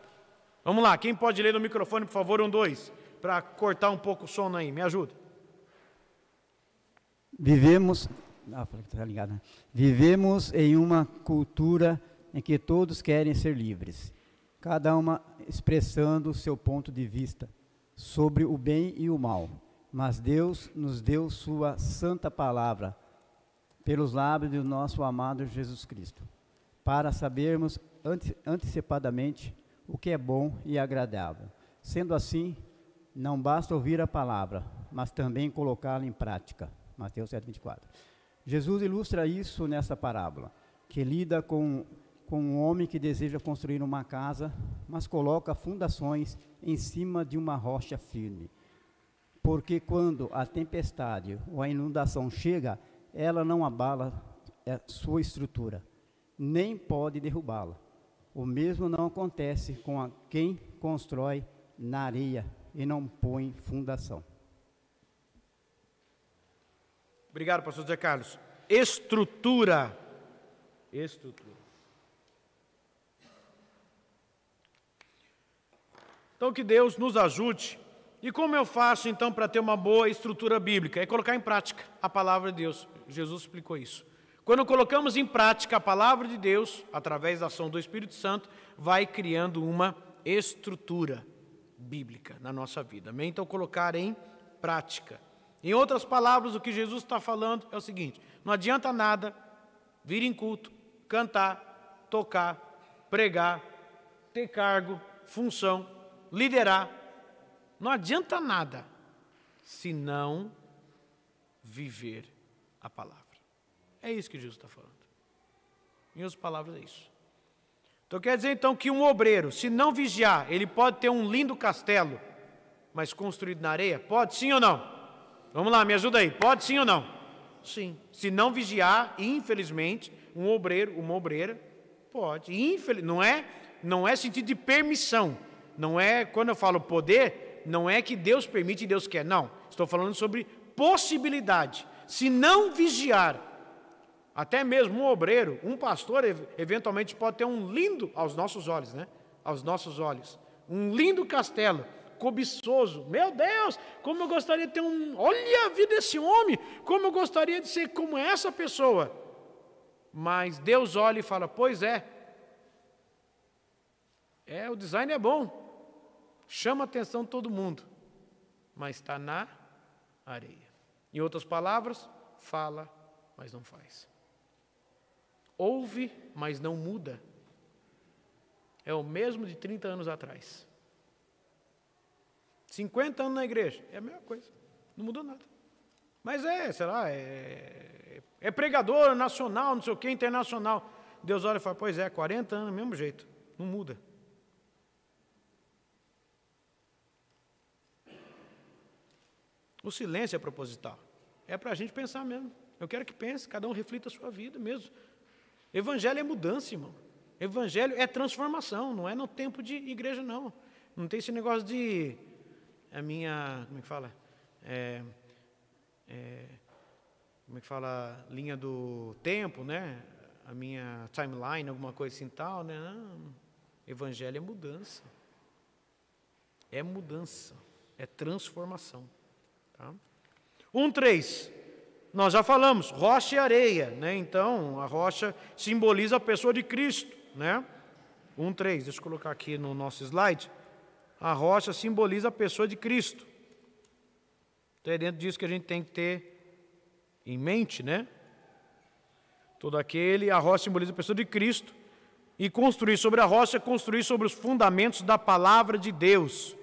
Vamos lá, quem pode ler no microfone, por favor? 1, 2. Para cortar um pouco o sono aí, me ajuda. Vivemos em uma cultura em que todos querem ser livres, cada uma expressando o seu ponto de vista sobre o bem e o mal. Mas Deus nos deu sua santa palavra, pelos lábios do nosso amado Jesus Cristo, para sabermos antecipadamente o que é bom e agradável. Sendo assim, não basta ouvir a palavra, mas também colocá-la em prática. Mateus 7,24. Jesus ilustra isso nessa parábola, que lida com um homem que deseja construir uma casa, mas coloca fundações em cima de uma rocha firme. Porque quando a tempestade ou a inundação chega, ela não abala sua estrutura, nem pode derrubá-la. O mesmo não acontece com quem constrói na areia e não põe fundação. Obrigado, pastor Zé Carlos. Estrutura. Então que Deus nos ajude. E como eu faço então para ter uma boa estrutura bíblica? É colocar em prática a palavra de Deus. Jesus explicou isso. Quando colocamos em prática a palavra de Deus, através da ação do Espírito Santo, vai criando uma estrutura bíblica na nossa vida. Amém? Então colocar em prática. Em outras palavras, o que Jesus está falando é o seguinte: não adianta nada vir em culto, cantar, tocar, pregar, ter cargo, função, liderar. Não adianta nada se não viver a palavra. É isso que Jesus está falando. Em outras palavras, é isso. Então quer dizer então que um obreiro, se não vigiar, ele pode ter um lindo castelo, mas construído na areia? Pode sim ou não? Vamos lá, me ajuda aí. Pode sim ou não? Sim. Se não vigiar, infelizmente, um obreiro, uma obreira, pode. Não é sentido de permissão. Não é, quando eu falo poder, não é que Deus permite e Deus quer. Não. Estou falando sobre possibilidade. Se não vigiar, até mesmo um obreiro, um pastor, eventualmente pode ter um lindo, aos nossos olhos, né? Aos nossos olhos, um lindo castelo, cobiçoso. Meu Deus, como eu gostaria de ter olha a vida desse homem, como eu gostaria de ser como essa pessoa. Mas Deus olha e fala: pois o design é bom, chama a atenção de todo mundo, mas está na areia. Em outras palavras, fala, mas não faz. Ouve, mas não muda. É o mesmo de 30 anos atrás. 50 anos na igreja, é a mesma coisa, não mudou nada. Mas é pregador nacional, não sei o que, internacional. Deus olha e fala: pois 40 anos, do mesmo jeito, não muda. O silêncio é proposital. É para a gente pensar mesmo. Eu quero que pense, cada um reflita a sua vida mesmo. Evangelho é mudança, irmão. Evangelho é transformação, não é no tempo de igreja, não. Não tem esse negócio de... como é que fala? Como é que fala? Linha do tempo, né? A minha timeline, alguma coisa assim tal, né? Não. Evangelho é mudança. É mudança. É transformação. Tá? 1:3. Nós já falamos, rocha e areia, né? Então, a rocha simboliza a pessoa de Cristo, né? 1:3, deixa eu colocar aqui no nosso slide. A rocha simboliza a pessoa de Cristo. Então, é dentro disso que a gente tem que ter em mente, né? A rocha simboliza a pessoa de Cristo. E construir sobre a rocha é construir sobre os fundamentos da palavra de Deus.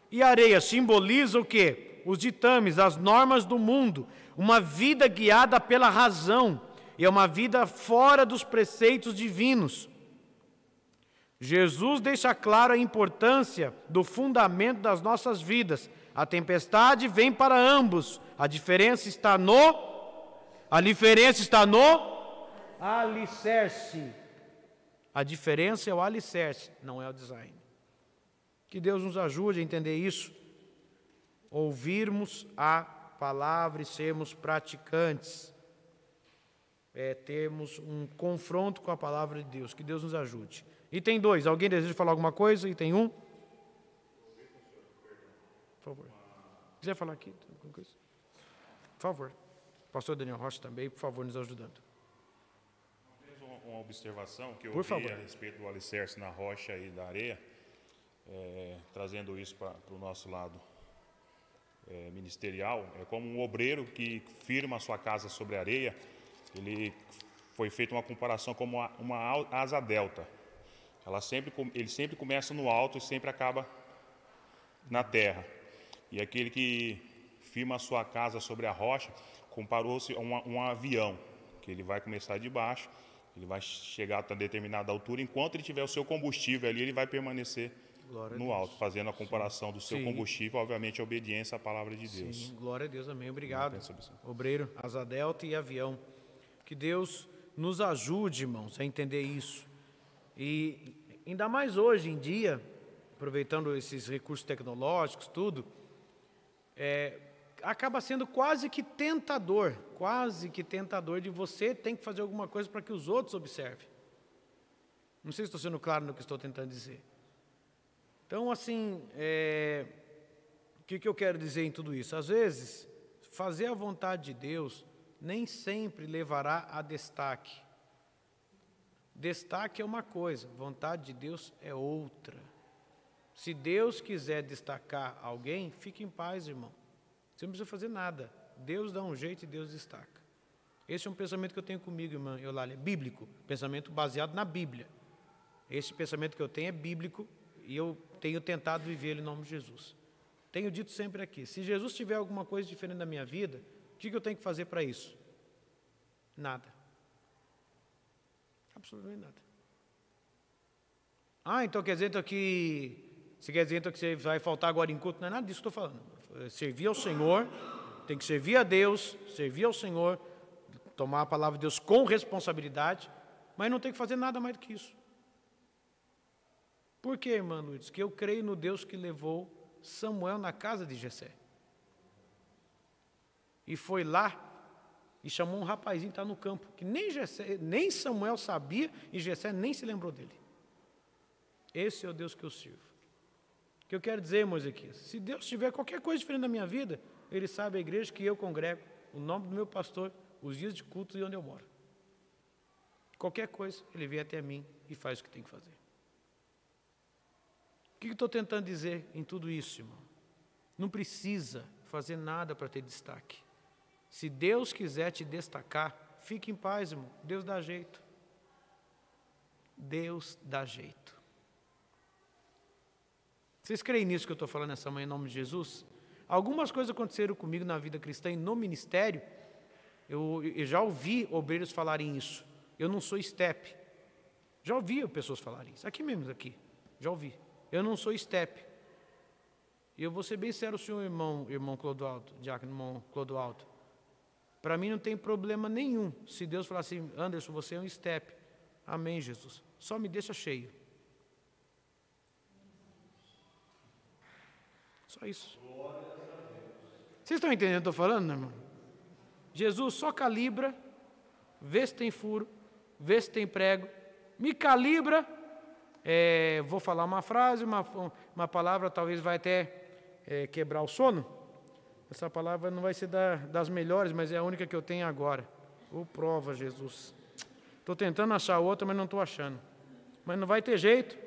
E a areia simboliza o quê? Os ditames, as normas do mundo. Uma vida guiada pela razão. E é uma vida fora dos preceitos divinos. Jesus deixa claro a importância do fundamento das nossas vidas. A tempestade vem para ambos. A diferença está no alicerce. A diferença é o alicerce, não é o design. Que Deus nos ajude a entender isso. Ouvirmos a palavra e sermos praticantes. Termos um confronto com a palavra de Deus. Que Deus nos ajude. Item 2. Alguém deseja falar alguma coisa? Item 1. Por favor. Quiser falar aqui? Alguma coisa? Por favor. Pastor Daniel Rocha também, por favor, nos ajudando. Uma observação que eu Por vi favor. a respeito do alicerce na rocha e da areia, trazendo isso para o nosso lado ministerial, é como um obreiro que firma a sua casa sobre a areia. Ele foi feita uma comparação como uma asa delta. Ele sempre começa no alto e sempre acaba na terra. E aquele que firma a sua casa sobre a rocha comparou-se a um avião, que ele vai começar de baixo, ele vai chegar a determinada altura, enquanto ele tiver o seu combustível ali, ele vai permanecer no alto, fazendo a comparação do seu combustível, obviamente a obediência à palavra de Deus. Sim, glória a Deus, amém. Obrigado. Obreiro, asa delta e avião. Que Deus nos ajude, irmãos, a entender isso. E ainda mais hoje em dia, aproveitando esses recursos tecnológicos, tudo, acaba sendo quase que tentador de você ter que fazer alguma coisa para que os outros observem. Não sei se estou sendo claro no que estou tentando dizer. Então, assim, o que eu quero dizer em tudo isso? Às vezes, fazer a vontade de Deus nem sempre levará a destaque. Destaque é uma coisa, vontade de Deus é outra. Se Deus quiser destacar alguém, fique em paz, irmão. Você não precisa fazer nada. Deus dá um jeito e Deus destaca. Esse é um pensamento que eu tenho comigo, irmã Eulália, bíblico. Pensamento baseado na Bíblia. Esse pensamento que eu tenho é bíblico e eu tenho tentado viver ele em nome de Jesus. Tenho dito sempre aqui, se Jesus tiver alguma coisa diferente da minha vida, o que eu tenho que fazer para isso? Nada. Absolutamente nada. Então quer dizer que você vai faltar agora em culto? Não é nada disso que estou falando. Servir ao Senhor, tem que servir a Deus, servir ao Senhor, tomar a palavra de Deus com responsabilidade, mas não tem que fazer nada mais do que isso. Por quê, irmã Lourdes? Que eu creio no Deus que levou Samuel na casa de Jessé. E foi lá e chamou um rapazinho que está no campo, que nem Samuel sabia e Jessé nem se lembrou dele. Esse é o Deus que eu sirvo. O que eu quero dizer, irmão Ezequias, se Deus tiver qualquer coisa diferente na minha vida, Ele sabe a igreja que eu congrego, o nome do meu pastor, os dias de culto e onde eu moro. Qualquer coisa, Ele vem até mim e faz o que tem que fazer. O que eu estou tentando dizer em tudo isso, irmão? Não precisa fazer nada para ter destaque. Se Deus quiser te destacar, fique em paz, irmão. Deus dá jeito. Deus dá jeito. Vocês creem nisso que eu estou falando essa manhã em nome de Jesus? Algumas coisas aconteceram comigo na vida cristã e no ministério. Eu já ouvi obreiros falarem isso. Eu não sou step. Já ouvi pessoas falarem isso. Aqui mesmo, aqui. Já ouvi. Eu não sou step. E eu vou ser bem sério, senhor irmão Clodoaldo, diácono irmão Clodoaldo. Para mim não tem problema nenhum se Deus falar assim, Anderson, você é um step. Amém, Jesus. Só me deixa cheio. Só isso. Vocês estão entendendo o que eu estou falando, irmão? Jesus só calibra, vê se tem furo, vê se tem prego, me calibra, vou falar uma frase, uma palavra, talvez vai até quebrar o sono. Essa palavra não vai ser das melhores, mas é a única que eu tenho agora. Prova, Jesus. Estou tentando achar outra, mas não estou achando. Mas não vai ter jeito.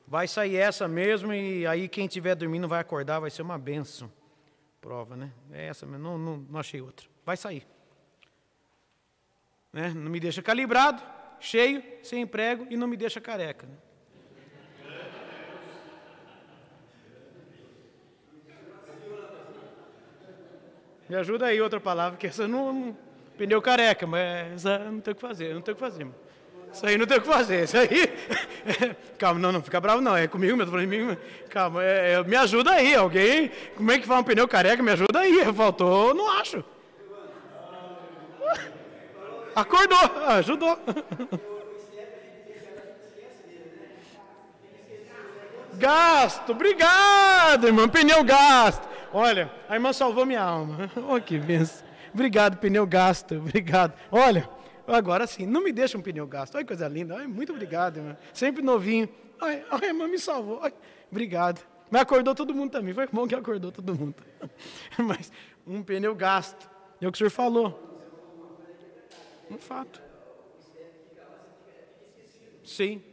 Vai sair essa mesmo, e aí quem estiver dormindo vai acordar, vai ser uma bênção. Prova, né? É essa mesmo, não achei outra. Vai sair. Né? Não me deixa calibrado, cheio, sem emprego, e não me deixa careca. Né? Me ajuda aí outra palavra, que essa não... Pneu careca, mas essa não tem o que fazer, Isso aí não tem o que fazer, isso aí... Calma, não fica bravo não, é comigo mesmo, calma, me ajuda aí, alguém... Como é que fala um pneu careca? Me ajuda aí, faltou, não acho. Acordou, ajudou. Gasto, obrigado, irmão, pneu gasto. Olha, a irmã salvou minha alma. Oh, que benção. Obrigado, pneu gasto, obrigado. Olha, agora sim, não me deixa um pneu gasto. Olha que coisa linda. Ai, muito obrigado, irmã. Sempre novinho. Ai, a irmã me salvou. Ai, obrigado. Mas acordou todo mundo também. Foi bom que acordou todo mundo. Mas um pneu gasto. É o que o senhor falou. Um fato. Sim.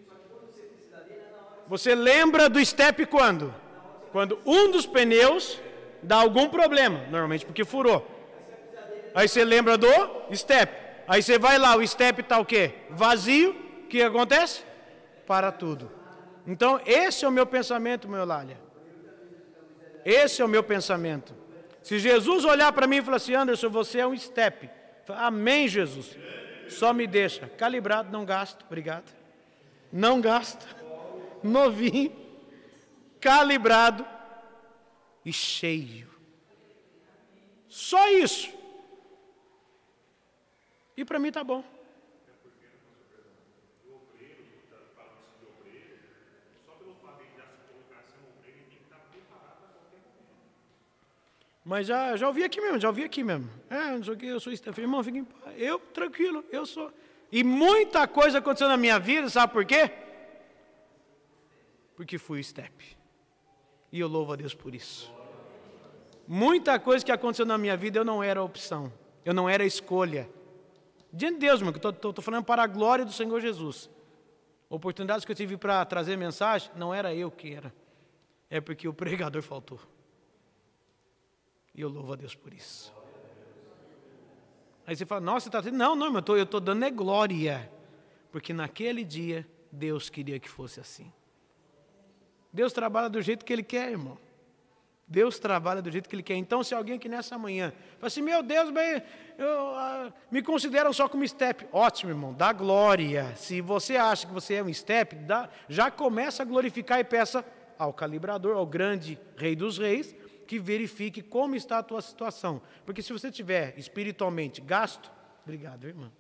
Você lembra do step quando? Quando um dos pneus dá algum problema, normalmente porque furou. Aí você lembra do step. Aí você vai lá, o step está o quê? Vazio. O que acontece? Para tudo. Então, esse é o meu pensamento, meu Eulália. Esse é o meu pensamento. Se Jesus olhar para mim e falar assim, Anderson, você é um step. Amém, Jesus. Só me deixa. Calibrado, não gasto. Obrigado. Não gasto. Novinho. Calibrado. E cheio. Só isso. E para mim está bom. Mas já ouvi aqui mesmo, não sei o que, eu sou Steph. Irmão, fica em paz. Eu, tranquilo, eu sou. E muita coisa aconteceu na minha vida, sabe por quê? Porque fui Step. E eu louvo a Deus por isso. Muita coisa que aconteceu na minha vida, eu não era opção. Eu não era escolha. Diante de Deus, irmão, que estou falando para a glória do Senhor Jesus. Oportunidades que eu tive para trazer mensagem, não era eu que era. É porque o pregador faltou. E eu louvo a Deus por isso. Aí você fala, nossa, você está dizendo, não, irmão, eu estou dando glória. Porque naquele dia, Deus queria que fosse assim. Deus trabalha do jeito que Ele quer, irmão. Deus trabalha do jeito que Ele quer. Então, se alguém aqui nessa manhã fala assim, meu Deus, me consideram só como step. Ótimo, irmão, dá glória. Se você acha que você é um step, já começa a glorificar e peça ao calibrador, ao grande Rei dos Reis, que verifique como está a tua situação. Porque se você tiver espiritualmente gasto, obrigado, irmão.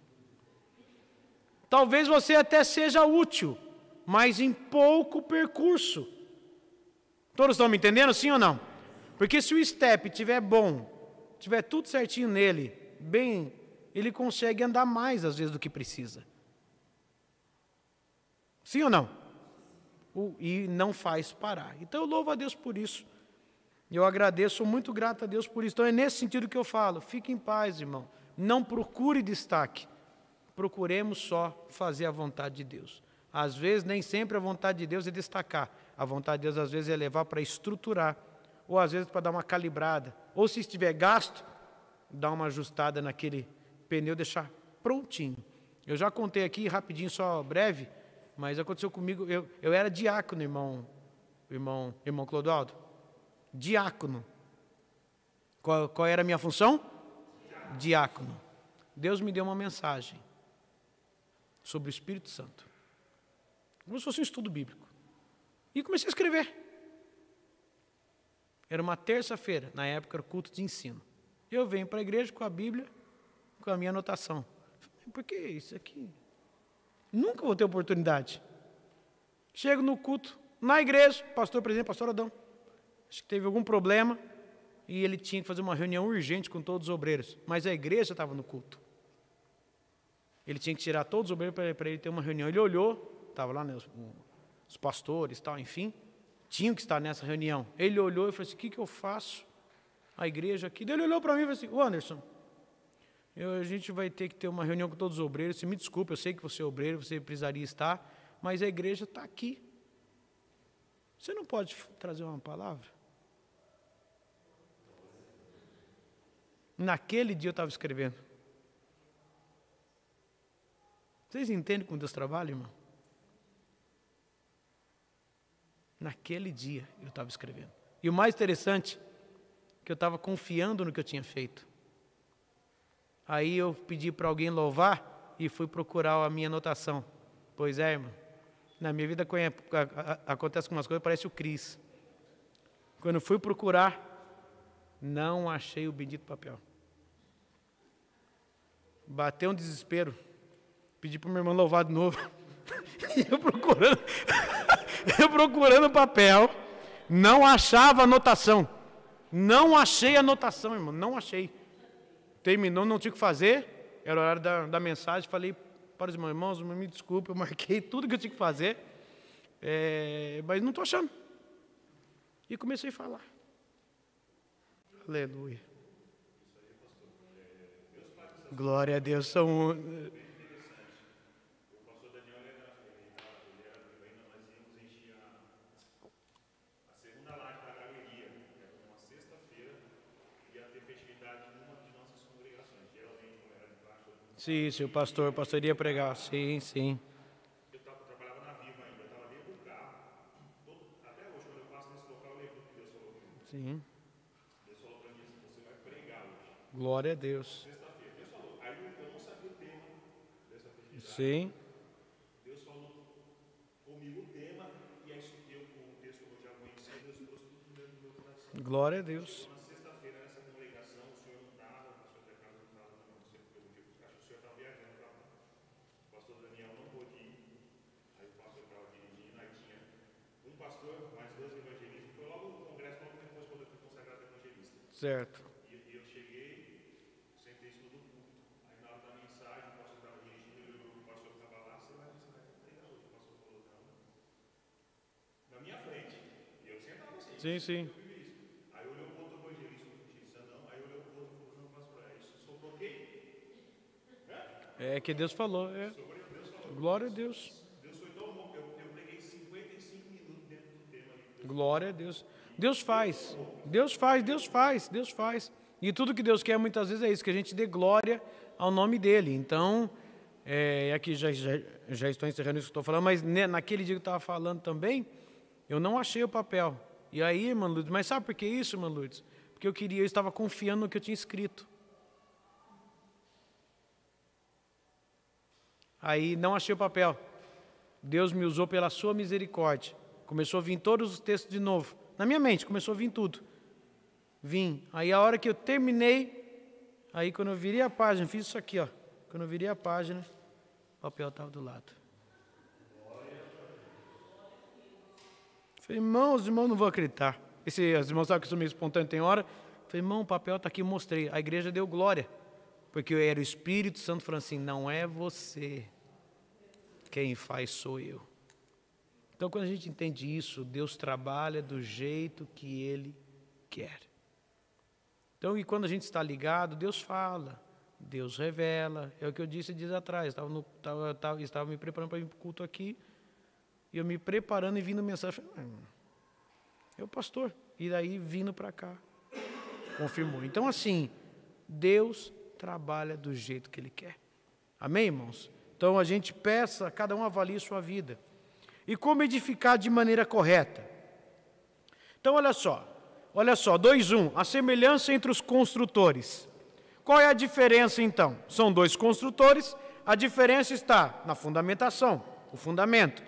Talvez você até seja útil, mas em pouco percurso. Todos estão me entendendo, sim ou não? Porque se o step estiver bom, tiver tudo certinho nele, bem, ele consegue andar mais às vezes do que precisa. Sim ou não? E não faz parar. Então eu louvo a Deus por isso. Eu agradeço, sou muito grato a Deus por isso. Então é nesse sentido que eu falo, fique em paz, irmão. Não procure destaque. Procuremos só fazer a vontade de Deus. Às vezes, nem sempre a vontade de Deus é destacar. A vontade de Deus, às vezes, é levar para estruturar. Ou, às vezes, para dar uma calibrada. Ou, se estiver gasto, dar uma ajustada naquele pneu, deixar prontinho. Eu já contei aqui, rapidinho, só breve, mas aconteceu comigo. Eu era diácono, irmão Clodoaldo. Diácono. Qual era a minha função? Diácono. Deus me deu uma mensagem sobre o Espírito Santo. Como se fosse um estudo bíblico. E comecei a escrever. Era uma terça-feira, na época era o culto de ensino. Eu venho para a igreja com a Bíblia, com a minha anotação. Por que isso aqui? Nunca vou ter oportunidade. Chego no culto, na igreja, pastor presidente, pastor Adão. Acho que teve algum problema e ele tinha que fazer uma reunião urgente com todos os obreiros. Mas a igreja estava no culto. Ele tinha que tirar todos os obreiros para ele ter uma reunião. Ele olhou, estava lá, né, os pastores, tal, enfim, tinham que estar nessa reunião. Ele olhou e falou assim, o que eu faço? A igreja aqui. Daí ele olhou para mim e falou assim, ô Anderson, a gente vai ter que ter uma reunião com todos os obreiros. Você me desculpe, eu sei que você é obreiro, você precisaria estar, mas a igreja está aqui. Você não pode trazer uma palavra? Naquele dia eu estava escrevendo. Vocês entendem como Deus trabalha, irmão? Naquele dia eu estava escrevendo. E o mais interessante, que eu estava confiando no que eu tinha feito. Aí eu pedi para alguém louvar e fui procurar a minha anotação. Pois é, irmão. Na minha vida acontece algumas coisas, parece o Cris. Quando eu fui procurar, não achei o bendito papel. Bateu um desespero. Pedi para o meu irmão louvar de novo. E eu procurando o papel, não achava anotação. Não achei anotação, irmão, não achei. Terminou, não tinha o que fazer, era o horário da mensagem, falei para os meus irmãos, me desculpe, eu marquei tudo que eu tinha que fazer, mas não estou achando. E comecei a falar. Aleluia. Glória a Deus. Sim, o pastor iria pregar, sim. Eu trabalhava na Viva ainda, eu estava dentro do carro. Até hoje, quando eu passo nesse local, eu lembro do que Deus falou comigo. Sim. Deus falou para mim assim, você vai pregar hoje. Glória a Deus. Sexta-feira, Deus falou. Aí eu não sabia o tema dessa festividade. Sim. Deus falou comigo o tema, e aí eu, com o texto que eu já conhecia, Deus trouxe tudo dentro do meu coração. Glória a Deus. Na sexta-feira, nessa congregação, o senhor não estava, o pastor da casa não estava, não sei por que motivo, acho que o senhor estava viajando para lá. O pastor Daniel não pôde ir, aí o pastor estava dirigindo, aí tinha um pastor, mais 2 evangelistas, foi logo no congresso, logo depois quando eu fui consagrado evangelista. Certo. E eu cheguei, sentei isso no culto, aí na hora da mensagem, o pastor estava dirigindo, ele olhou para o pastor que estava lá, você vai pregar hoje, o pastor falou, não, na minha frente, e eu sentava assim. Sim. É que Deus falou, Glória a Deus. Deus foi tão bom que eu preguei 55 minutos dentro do tema. Glória a Deus. Deus faz. E tudo que Deus quer muitas vezes é isso, que a gente dê glória ao nome dEle. Então, aqui já estou encerrando isso que estou falando, mas naquele dia que eu estava falando também, eu não achei o papel. E aí, irmã Lourdes, mas sabe por que isso, irmã Lourdes? Porque eu estava confiando no que eu tinha escrito. Aí não achei o papel. Deus me usou pela sua misericórdia. Começou a vir todos os textos de novo. Na minha mente, começou a vir tudo. Aí a hora que eu terminei, aí quando eu virei a página, fiz isso aqui, ó. Quando eu virei a página, o papel estava do lado. Falei, irmão, os irmãos não vão acreditar. Os irmãos sabem que eu sou meio espontâneo, tem hora. Falei, irmão, o papel está aqui, mostrei. A igreja deu glória. Porque era o Espírito Santo falando assim, não é você. Quem faz sou eu. Então, quando a gente entende isso, Deus trabalha do jeito que Ele quer. Então, e quando a gente está ligado, Deus fala, Deus revela. É o que eu disse dias atrás. Estava me preparando para ir para o culto aqui, e eu me preparando e vindo mensagem. Falei, é o pastor. E daí, vindo para cá, confirmou. Então, assim, Deus trabalha do jeito que Ele quer. Amém, irmãos? Então, a gente peça, cada um avalie sua vida. E como edificar de maneira correta? Então, olha só, 2:1, a semelhança entre os construtores. Qual é a diferença, então? São 2 construtores, a diferença está na fundamentação, o fundamento.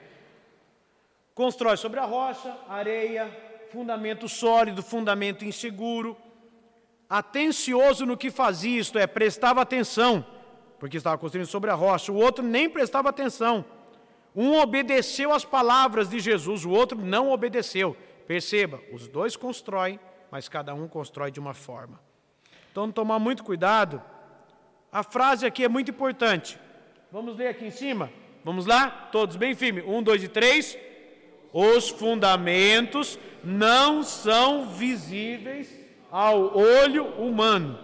Constrói sobre a rocha, areia, fundamento sólido, fundamento inseguro. Atencioso no que fazia, isto é, prestava atenção, porque estava construindo sobre a rocha. O outro nem prestava atenção. Um obedeceu às palavras de Jesus, o outro não obedeceu. Perceba, os dois constroem, mas cada um constrói de uma forma. Então, tomar muito cuidado. A frase aqui é muito importante. Vamos ler aqui em cima? Vamos lá? Todos bem firmes. 1, 2 e 3. Os fundamentos não são visíveis ao olho humano,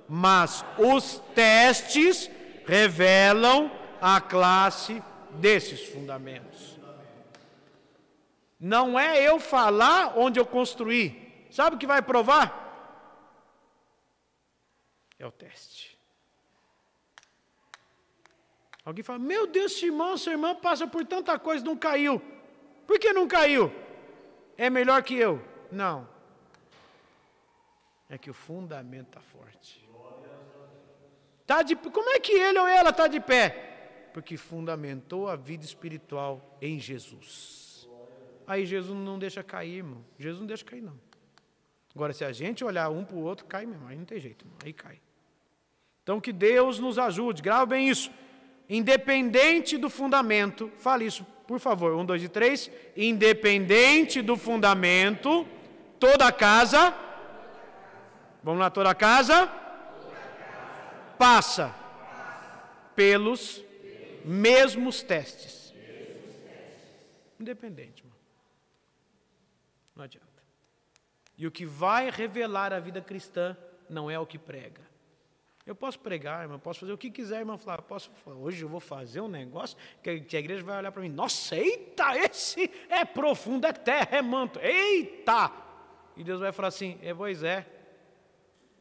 mas os testes revelam a classe desses fundamentos. Não é eu falar onde eu construí. Sabe o que vai provar? É o teste. Alguém fala, meu Deus, irmão, sua irmã passa por tanta coisa, não caiu. Por que não caiu? É melhor que eu? Não. É que o fundamento está forte. Como é que ele ou ela está de pé? Porque fundamentou a vida espiritual em Jesus. Aí Jesus não deixa cair, irmão. Jesus não deixa cair, não. Agora, se a gente olhar um para o outro, cai mesmo. Aí não tem jeito, irmão. Aí cai. Então, que Deus nos ajude. Grava bem isso. Independente do fundamento, fale isso, por favor. 1, 2 e 3. Independente do fundamento, toda a casa... Vamos lá, toda a casa passa pelos mesmos testes. Independente, mano. Não adianta. E o que vai revelar a vida cristã não é o que prega. Eu posso pregar, irmão, posso fazer o que quiser, irmão. Falar, hoje eu vou fazer um negócio que a igreja vai olhar para mim. Nossa, eita, esse é profundo, é terra, é manto. Eita! E Deus vai falar assim, pois é.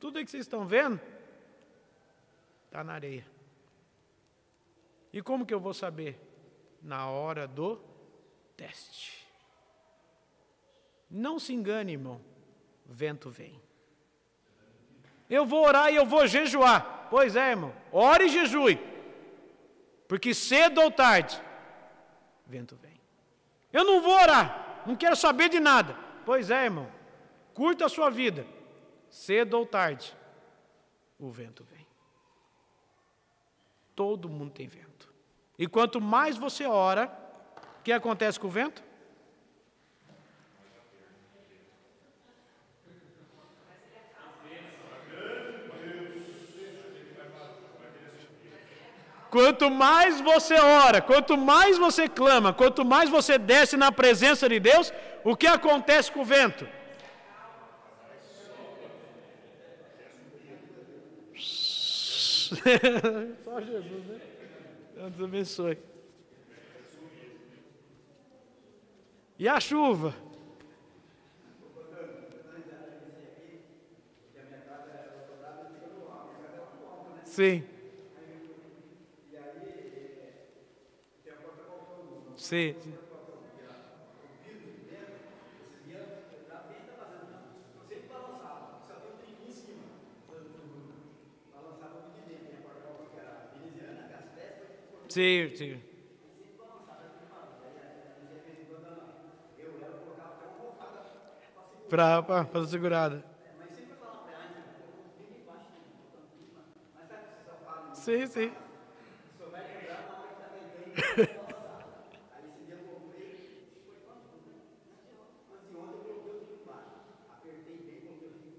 Tudo aí que vocês estão vendo está na areia. E como que eu vou saber? Na hora do teste. Não se engane, irmão. Vento vem. Eu vou orar e eu vou jejuar. Pois é, irmão. Ore e jejue. Porque cedo ou tarde, vento vem. Eu não vou orar. Não quero saber de nada. Pois é, irmão. Curta a sua vida. Cedo ou tarde, o vento vem. Todo mundo tem vento. E quanto mais você ora, o que acontece com o vento? Quanto mais você ora, quanto mais você clama, quanto mais você desce na presença de Deus, o que acontece com o vento? Só Jesus, né? Deus abençoe. E a chuva? Sim. Sim. Sim, sim. Para fazer segurada. Sim, sim.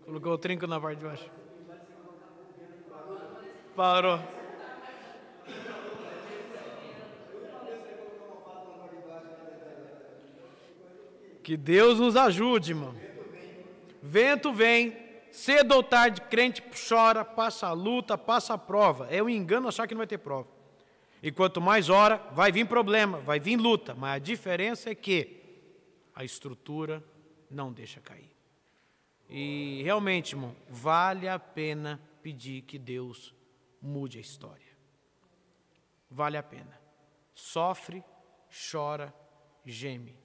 Colocou o trinco na parte de baixo. Parou. Que Deus nos ajude, irmão. Vento vem, cedo ou tarde, crente chora, passa a luta, passa a prova. É um engano achar que não vai ter prova. E quanto mais ora, vai vir problema, vai vir luta. Mas a diferença é que a estrutura não deixa cair. E realmente, irmão, vale a pena pedir que Deus mude a história. Vale a pena. Sofre, chora, geme.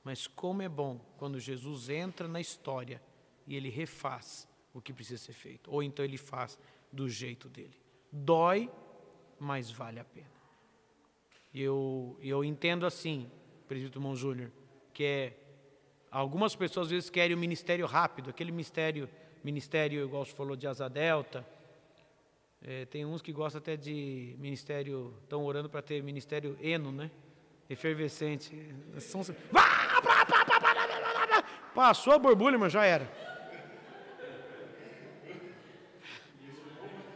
Mas como é bom quando Jesus entra na história e ele refaz o que precisa ser feito. Ou então ele faz do jeito dele. Dói, mas vale a pena. E eu entendo assim, presbítero Mão Júnior, que é Algumas pessoas às vezes querem o ministério rápido, aquele ministério igual você falou de asa delta. Tem uns que gostam até de ministério, estão orando para ter ministério eno, né? Efervescente. Passou a borbulha, mas já era.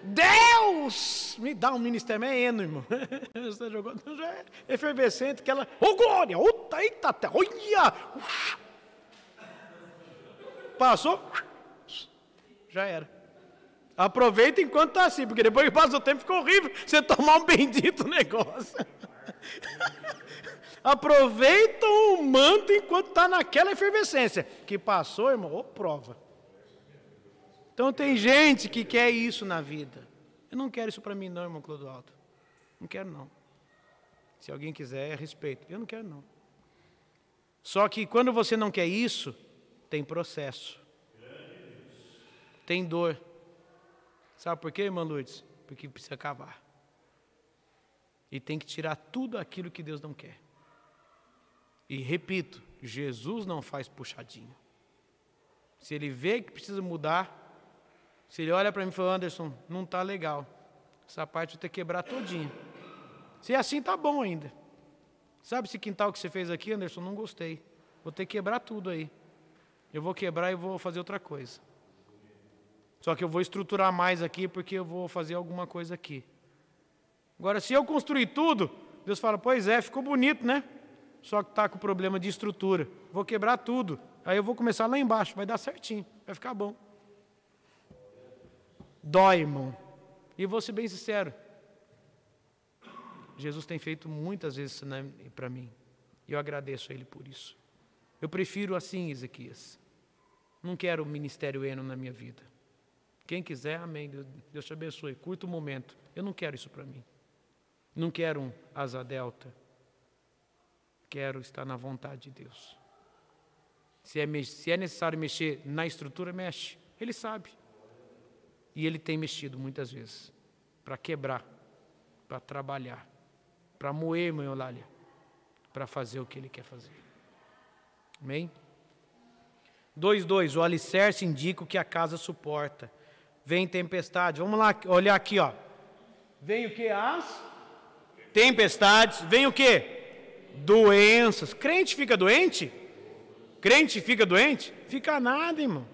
Deus me dá um ministério, é eno, irmão. Você jogou, já é efervescente, aquela. Ô, glória! Eita, olha! Passou, já era. Aproveita enquanto está assim, porque depois que passa o tempo fica horrível você tomar um bendito negócio. Aproveita o manto enquanto está naquela efervescência. Que passou, irmão, ô prova. Então tem gente que quer isso na vida. Eu não quero isso para mim não, irmão Clodoaldo. Não quero não. Se alguém quiser, respeito. Eu não quero não. Só que quando você não quer isso, tem processo. Tem dor. Sabe por quê, irmã Lourdes? Porque precisa acabar. E tem que tirar tudo aquilo que Deus não quer. E repito, Jesus não faz puxadinho. Se ele vê que precisa mudar, se ele olha para mim e fala, Anderson, não está legal. Essa parte eu ter que quebrar todinha. Se é assim, tá bom ainda. Sabe esse quintal que você fez aqui, Anderson? Não gostei. Vou ter que quebrar tudo aí. Eu vou quebrar e vou fazer outra coisa. Só que eu vou estruturar mais aqui porque eu vou fazer alguma coisa aqui. Agora, se eu construir tudo, Deus fala, pois é, ficou bonito, né? Só que está com problema de estrutura. Vou quebrar tudo. Aí eu vou começar lá embaixo, vai dar certinho, vai ficar bom. Dói, irmão. E vou ser bem sincero. Jesus tem feito muitas vezes isso para mim. E eu agradeço a Ele por isso. Eu prefiro assim, Ezequias. Não quero ministério eno na minha vida. Quem quiser, amém. Deus te abençoe. Curta o momento. Eu não quero isso para mim. Não quero um asa delta. Quero estar na vontade de Deus. Se é necessário mexer na estrutura, mexe. Ele sabe. E Ele tem mexido muitas vezes. Para quebrar. Para trabalhar. Para moer, irmã Eulália. Para fazer o que Ele quer fazer. Amém? 2:2. O alicerce indica o que a casa suporta. Vem tempestade. Vamos lá olhar aqui, ó. Vem o que? As tempestades. Vem o que? Doenças. Crente fica doente? Crente fica doente? Fica nada, irmão.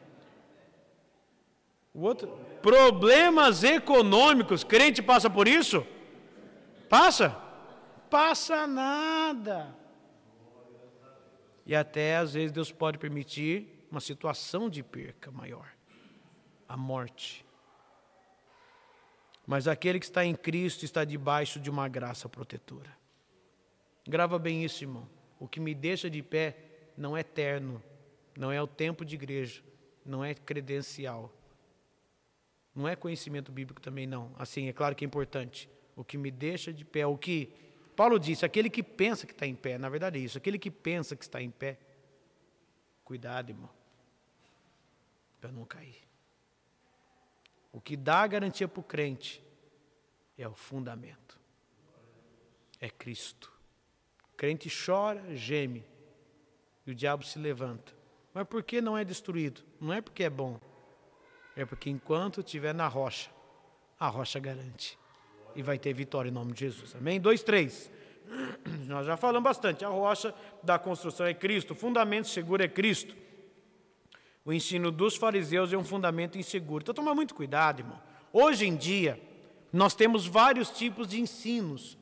O outro, problemas econômicos. Crente passa por isso? Passa? Passa nada. E até às vezes Deus pode permitir uma situação de perca maior. A morte. Mas aquele que está em Cristo está debaixo de uma graça protetora. Grava bem isso, irmão. O que me deixa de pé não é terno, não é o tempo de igreja, não é credencial. Não é conhecimento bíblico também, não. Assim, é claro que é importante. O que me deixa de pé, o que Paulo disse, aquele que pensa que está em pé, na verdade é isso, aquele que pensa que está em pé, cuidado, irmão, para não cair. O que dá a garantia para o crente é o fundamento. É Cristo. O crente chora, geme. E o diabo se levanta. Mas por que não é destruído? Não é porque é bom. É porque enquanto estiver na rocha, a rocha garante. E vai ter vitória em nome de Jesus. Amém? 2:3. Nós já falamos bastante. A rocha da construção é Cristo. O fundamento seguro é Cristo. O ensino dos fariseus é um fundamento inseguro. Então toma muito cuidado, irmão. Hoje em dia, nós temos vários tipos de ensinos.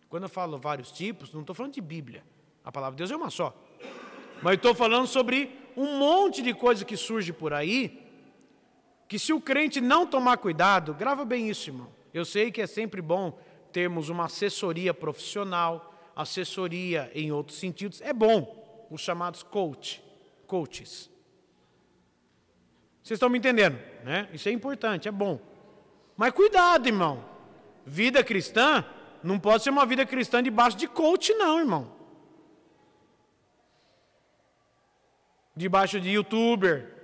Quando eu falo vários tipos, não estou falando de Bíblia. A palavra de Deus é uma só. Mas estou falando sobre um monte de coisa que surge por aí, que se o crente não tomar cuidado, grava bem isso, irmão. Eu sei que é sempre bom termos uma assessoria profissional, assessoria em outros sentidos. É bom, os chamados coaches. Vocês estão me entendendo, né? Isso é importante, é bom. Mas cuidado, irmão. Vida cristã não pode ser uma vida cristã debaixo de coach, não, irmão. Debaixo de youtuber,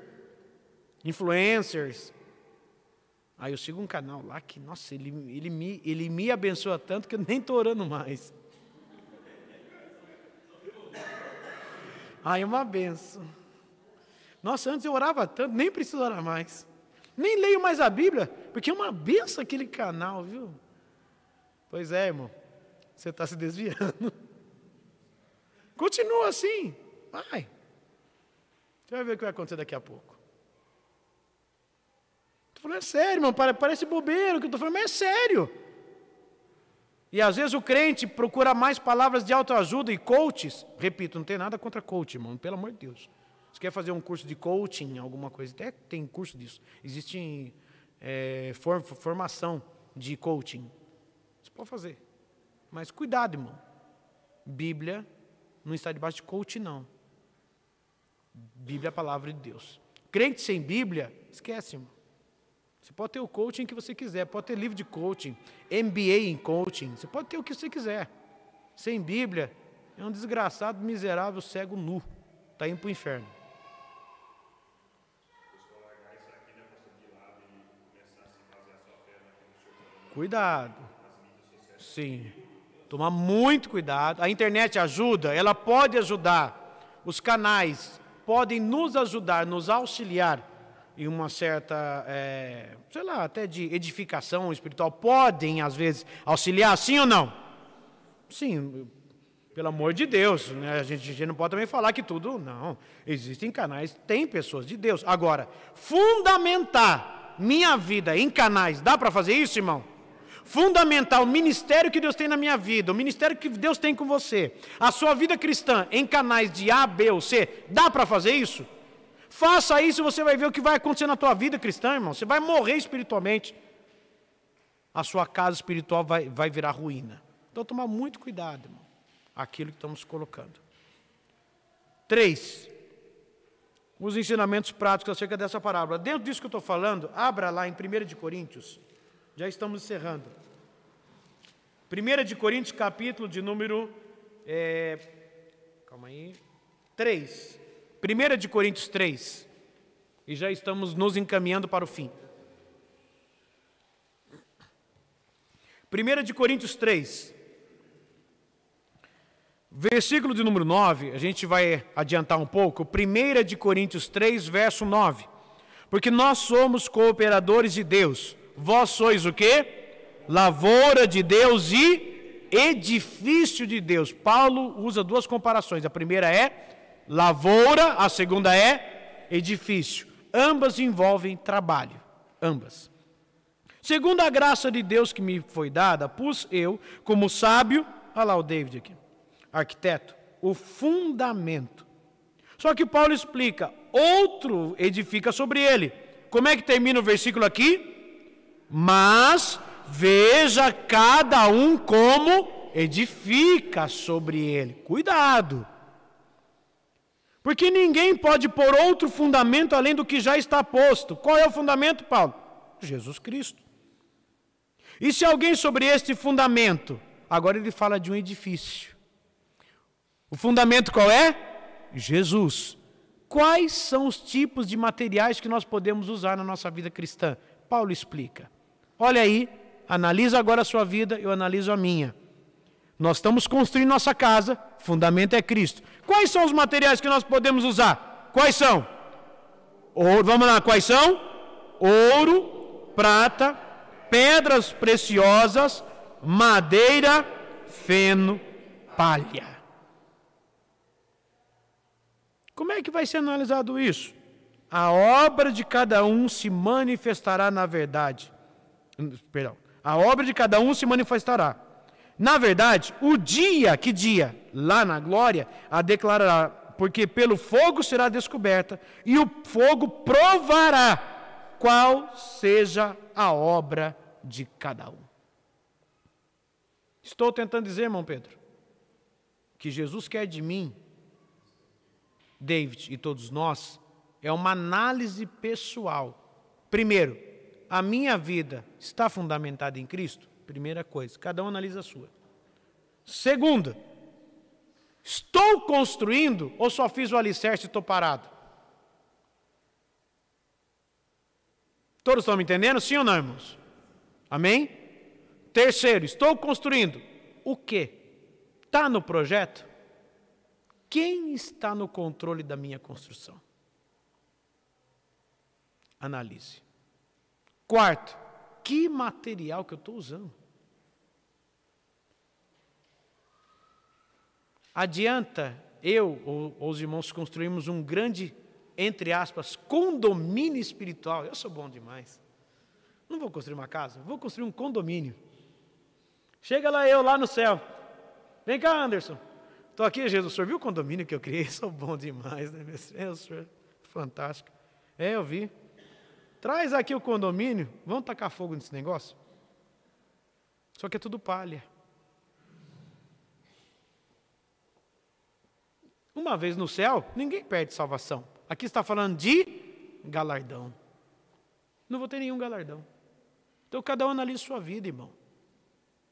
influencers. Aí eu sigo um canal lá que, nossa, ele me abençoa tanto que eu nem estou orando mais. Ai, é uma benção. Nossa, antes eu orava tanto, nem preciso orar mais. Nem leio mais a Bíblia, porque é uma benção aquele canal, viu? Pois é, irmão. Você está se desviando. Continua assim. Vai. Você vai ver o que vai acontecer daqui a pouco. Estou falando, é sério, irmão. Parece bobeira o que eu estou falando, mas é sério. E às vezes o crente procura mais palavras de autoajuda e coaches. Repito, não tem nada contra coach, irmão, pelo amor de Deus. Você quer fazer um curso de coaching, alguma coisa? Até tem curso disso. Existe formação de coaching. Você pode fazer. Mas cuidado, irmão. Bíblia não está debaixo de coaching, não. Bíblia é a palavra de Deus. Crente sem Bíblia, esquece, irmão. Você pode ter o coaching que você quiser, pode ter livro de coaching, MBA em coaching, você pode ter o que você quiser. Sem Bíblia, é um desgraçado, miserável, cego, nu. Está indo para o inferno. Cuidado. Sim. Tomar muito cuidado. A internet ajuda, ela pode ajudar. Os canais podem nos ajudar, nos auxiliar em uma certa, sei lá, até de edificação espiritual. Podem, às vezes, auxiliar, sim ou não? Sim, pelo amor de Deus. Né? A gente não pode também falar que tudo, não. Existem canais, tem pessoas de Deus. Agora, fundamentar minha vida em canais, dá para fazer isso, irmão? Fundamentar o ministério que Deus tem na minha vida, o ministério que Deus tem com você, a sua vida cristã em canais de A, B ou C, dá para fazer isso? Faça isso e você vai ver o que vai acontecer na tua vida cristã, irmão. Você vai morrer espiritualmente. A sua casa espiritual vai virar ruína. Então, tomar muito cuidado, irmão, aquilo que estamos colocando. 3. Os ensinamentos práticos acerca dessa parábola. Dentro disso que eu estou falando, abra lá em 1 de Coríntios. Já estamos encerrando. 1 de Coríntios, capítulo de número 3. 1 de Coríntios 3. E já estamos nos encaminhando para o fim. 1 de Coríntios 3. Versículo de número 9, a gente vai adiantar um pouco. 1 de Coríntios 3, verso 9. Porque nós somos cooperadores de Deus. Vós sois o quê? Lavoura de Deus e edifício de Deus. Paulo usa duas comparações. A primeira é lavoura, a segunda é edifício. Ambas envolvem trabalho. Ambas. Segundo a graça de Deus que me foi dada, pus eu, como sábio, olha lá o David aqui, arquiteto, o fundamento. Só que Paulo explica, outro edifica sobre ele. Como é que termina o versículo aqui? Mas veja cada um como edifica sobre ele. Cuidado. Porque ninguém pode pôr outro fundamento além do que já está posto. Qual é o fundamento, Paulo? Jesus Cristo. E se alguém sobre este fundamento, agora ele fala de um edifício. O fundamento qual é? Jesus. Quais são os tipos de materiais que nós podemos usar na nossa vida cristã? Paulo explica. Olha aí, analisa agora a sua vida, eu analiso a minha. Nós estamos construindo nossa casa, fundamento é Cristo. Quais são os materiais que nós podemos usar? Quais são? Ouro, vamos lá, quais são? Ouro, prata, pedras preciosas, madeira, feno, palha. Como é que vai ser analisado isso? A obra de cada um se manifestará na verdade. Perdão. A obra de cada um se manifestará. Na verdade, o dia, que dia? Lá na glória, a declarará, porque pelo fogo será descoberta, e o fogo provará qual seja a obra de cada um. Estou tentando dizer, irmão Pedro, que Jesus quer de mim, David e todos nós, é uma análise pessoal. Primeiro, a minha vida está fundamentada em Cristo? Primeira coisa, cada um analisa a sua. Segunda, estou construindo ou só fiz o alicerce e estou parado? Todos estão me entendendo? Sim ou não, irmãos? Amém? Terceiro, estou construindo. O quê? Está no projeto? Quem está no controle da minha construção? Analise. Quarto, que material que eu estou usando? Adianta eu ou os irmãos construirmos um grande, entre aspas, condomínio espiritual? Eu sou bom demais. Não vou construir uma casa, vou construir um condomínio. Chega lá eu, lá no céu. Vem cá, Anderson. Estou aqui, Jesus. O senhor viu o condomínio que eu criei? Eu sou bom demais, né, meu senhor? Fantástico. Eu vi. Traz aqui o condomínio. Vamos tacar fogo nesse negócio? Só que é tudo palha. Uma vez no céu, ninguém perde salvação. Aqui está falando de galardão. Não vou ter nenhum galardão. Então, cada um analisa a sua vida, irmão.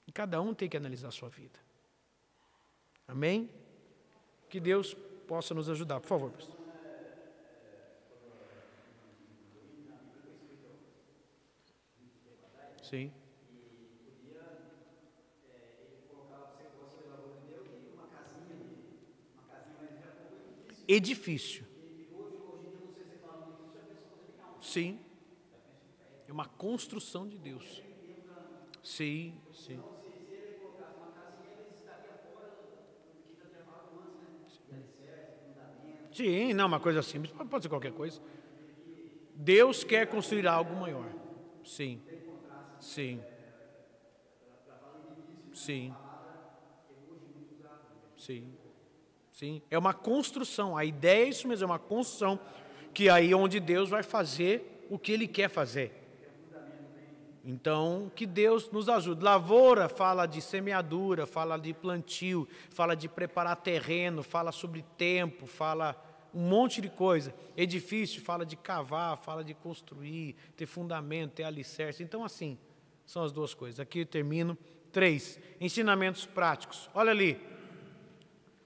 E cada um tem que analisar a sua vida. Amém? Que Deus possa nos ajudar. Por favor, pastor. Sim. Edifício. Sim. É uma construção de Deus. Sim, sim. Sim, não, uma coisa simples, pode ser qualquer coisa. Deus quer construir algo maior. Sim. Sim. Sim. Sim. Sim. É uma construção. A ideia é isso mesmo, é uma construção. Que aí é onde Deus vai fazer o que Ele quer fazer. Então, que Deus nos ajude. Lavoura fala de semeadura, fala de plantio, fala de preparar terreno, fala sobre tempo, fala um monte de coisa. Edifício fala de cavar, fala de construir, ter fundamento, ter alicerce. Então, assim, são as duas coisas. Aqui eu termino. 3, ensinamentos práticos. Olha ali.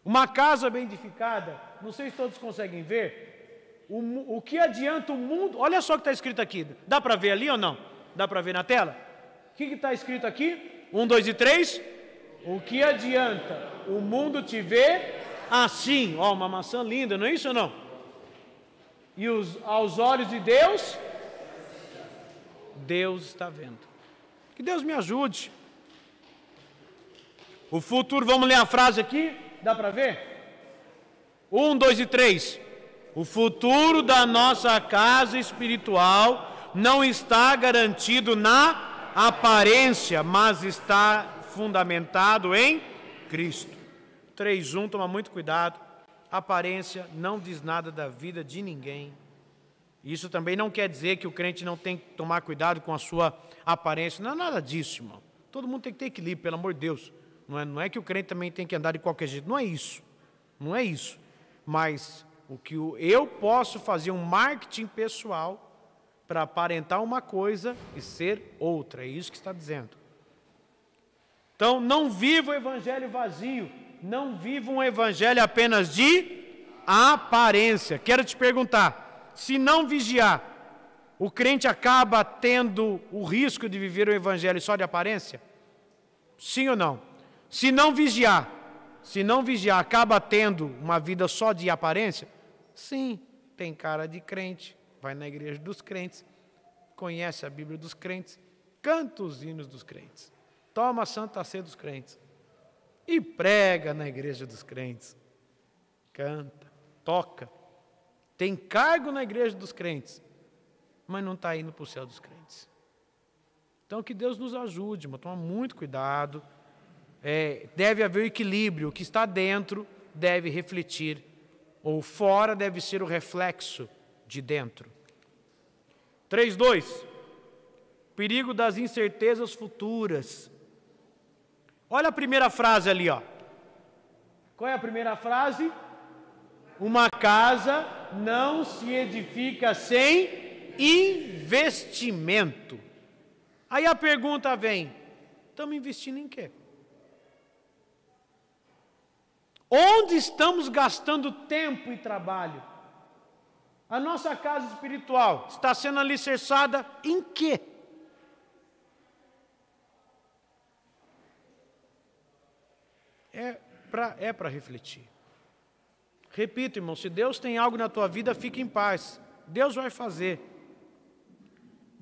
Uma casa bem edificada, não sei se todos conseguem ver, o que adianta o mundo... Olha só o que está escrito aqui. Dá para ver ali ou não? Dá para ver na tela? O que está escrito aqui? 1, 2 e 3. O que adianta o mundo te ver assim? Ó, uma maçã linda, não é isso ou não? E aos olhos de Deus, Deus está vendo. Que Deus me ajude. O futuro, vamos ler a frase aqui? Dá para ver? 1, 2 e 3. O futuro da nossa casa espiritual não está garantido na aparência, mas está fundamentado em Cristo. 3:1, toma muito cuidado. Aparência não diz nada da vida de ninguém. Isso também não quer dizer que o crente não tem que tomar cuidado com a sua aparência. Não é nada disso, irmão. Todo mundo tem que ter equilíbrio, pelo amor de Deus. Não é que o crente também tem que andar de qualquer jeito. Não é isso. Não é isso. Mas o que eu posso fazer um marketing pessoal para aparentar uma coisa e ser outra. É isso que está dizendo. Então, não viva o evangelho vazio. Não viva um evangelho apenas de aparência. Quero te perguntar, se não vigiar, o crente acaba tendo o risco de viver o evangelho só de aparência? Sim ou não? Se não vigiar, acaba tendo uma vida só de aparência? Sim, tem cara de crente, vai na igreja dos crentes, conhece a Bíblia dos crentes, canta os hinos dos crentes, toma a Santa Ceia dos crentes e prega na igreja dos crentes, canta, toca, tem cargo na igreja dos crentes, mas não está indo para o céu dos crentes. Então que Deus nos ajude, irmão, toma muito cuidado. Deve haver o equilíbrio, o que está dentro deve refletir, ou fora deve ser o reflexo de dentro. 3:2, perigo das incertezas futuras. Olha a primeira frase ali, ó. Qual é a primeira frase? Uma casa não se edifica sem investimento. Aí a pergunta vem, estamos investindo em quê? Onde estamos gastando tempo e trabalho? A nossa casa espiritual está sendo alicerçada em quê? É para refletir. Repito, irmão, se Deus tem algo na tua vida, fique em paz. Deus vai fazer.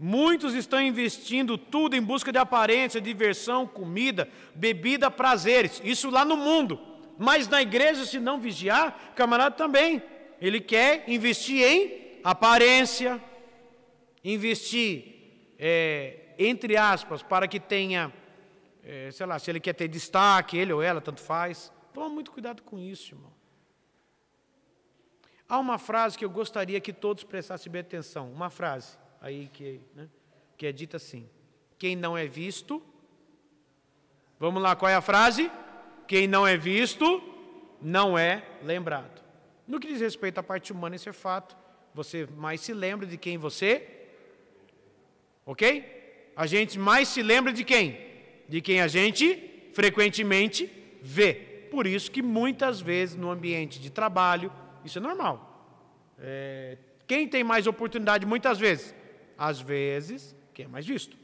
Muitos estão investindo tudo em busca de aparência, diversão, comida, bebida, prazeres. Isso lá no mundo. Mas na igreja, se não vigiar, camarada também. Ele quer investir em aparência, investir, entre aspas, para que tenha, sei lá, se ele quer ter destaque, ele ou ela, tanto faz. Toma muito cuidado com isso, irmão. Há uma frase que eu gostaria que todos prestassem bem atenção. Uma frase aí que é dita assim: quem não é visto, vamos lá, qual é a frase? Quem não é visto, não é lembrado. No que diz respeito à parte humana, isso é fato. Você mais se lembra de quem você, ok? A gente mais se lembra de quem? De quem a gente frequentemente vê. Por isso que muitas vezes no ambiente de trabalho, isso é normal. Quem tem mais oportunidade muitas vezes? Às vezes, quem é mais visto.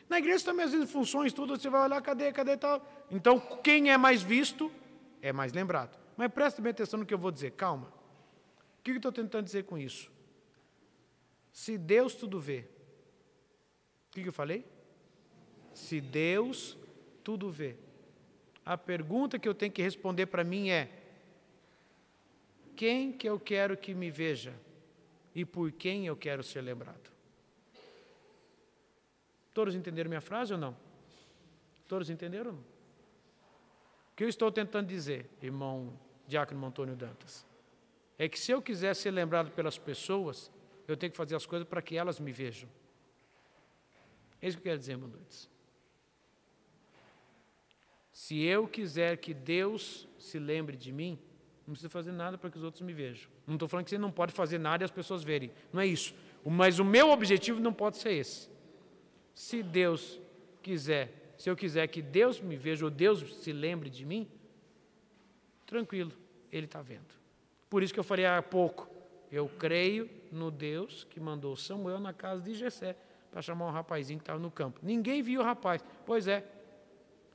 Na igreja também, às vezes, funções, tudo, você vai olhar, cadê e tal. Então, quem é mais visto, é mais lembrado. Mas presta bem atenção no que eu vou dizer, calma. O que eu estou tentando dizer com isso? Se Deus tudo vê, o que eu falei? Se Deus tudo vê. A pergunta que eu tenho que responder para mim é: quem que eu quero que me veja e por quem eu quero ser lembrado? Todos entenderam minha frase ou não? Todos entenderam ou não? O que eu estou tentando dizer, irmão Diácono Antônio Dantas, é que se eu quiser ser lembrado pelas pessoas, eu tenho que fazer as coisas para que elas me vejam. É isso que eu quero dizer, irmão Lourdes. Se eu quiser que Deus se lembre de mim, não precisa fazer nada para que os outros me vejam. Não estou falando que você não pode fazer nada e as pessoas verem. Não é isso. Mas o meu objetivo não pode ser esse. Se Deus quiser, se eu quiser que Deus me veja ou Deus se lembre de mim, tranquilo, Ele está vendo. Por isso que eu falei há pouco, eu creio no Deus que mandou Samuel na casa de Jessé para chamar um rapazinho que estava no campo. Ninguém viu o rapaz. Pois é,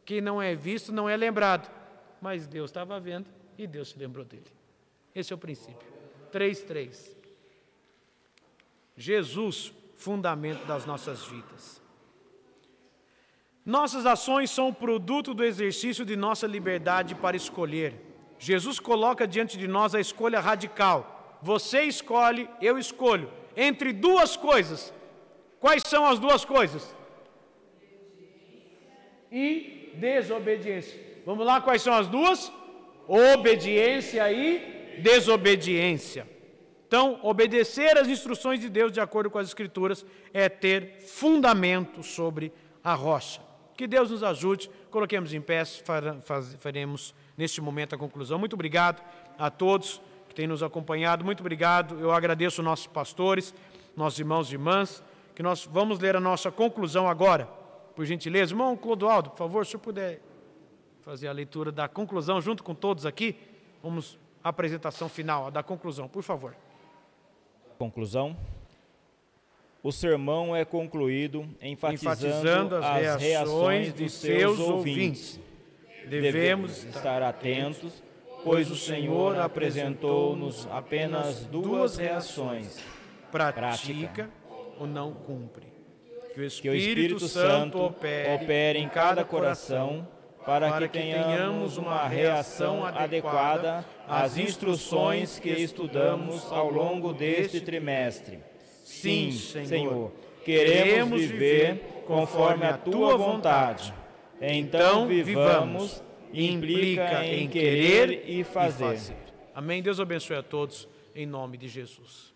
quem não é visto não é lembrado. Mas Deus estava vendo e Deus se lembrou dele. Esse é o princípio. 3:3. Jesus, fundamento das nossas vidas. Nossas ações são o produto do exercício de nossa liberdade para escolher. Jesus coloca diante de nós a escolha radical. Você escolhe, eu escolho. Entre duas coisas. Quais são as duas coisas? E desobediência. Vamos lá, quais são as duas? Obediência e desobediência. Então, obedecer às instruções de Deus de acordo com as Escrituras é ter fundamento sobre a rocha. Que Deus nos ajude, coloquemos em pé, faremos neste momento a conclusão. Muito obrigado a todos que têm nos acompanhado, muito obrigado, eu agradeço aos nossos pastores, nossos irmãos e irmãs, que nós vamos ler a nossa conclusão agora, por gentileza. Irmão Clodoaldo, por favor, se o senhor puder fazer a leitura da conclusão junto com todos aqui, vamos à apresentação final, a da conclusão, por favor. Conclusão. O sermão é concluído enfatizando as reações dos seus ouvintes. Devemos estar atentos, pois o Senhor apresentou-nos apenas duas reações: pratica ou não cumpre. Que o Espírito Santo opere em cada coração para que tenhamos uma reação adequada às instruções que estudamos ao longo deste trimestre. Sim, Senhor, queremos viver conforme a Tua vontade. Então, vivamos, implica em querer e fazer. Amém. Deus abençoe a todos, em nome de Jesus.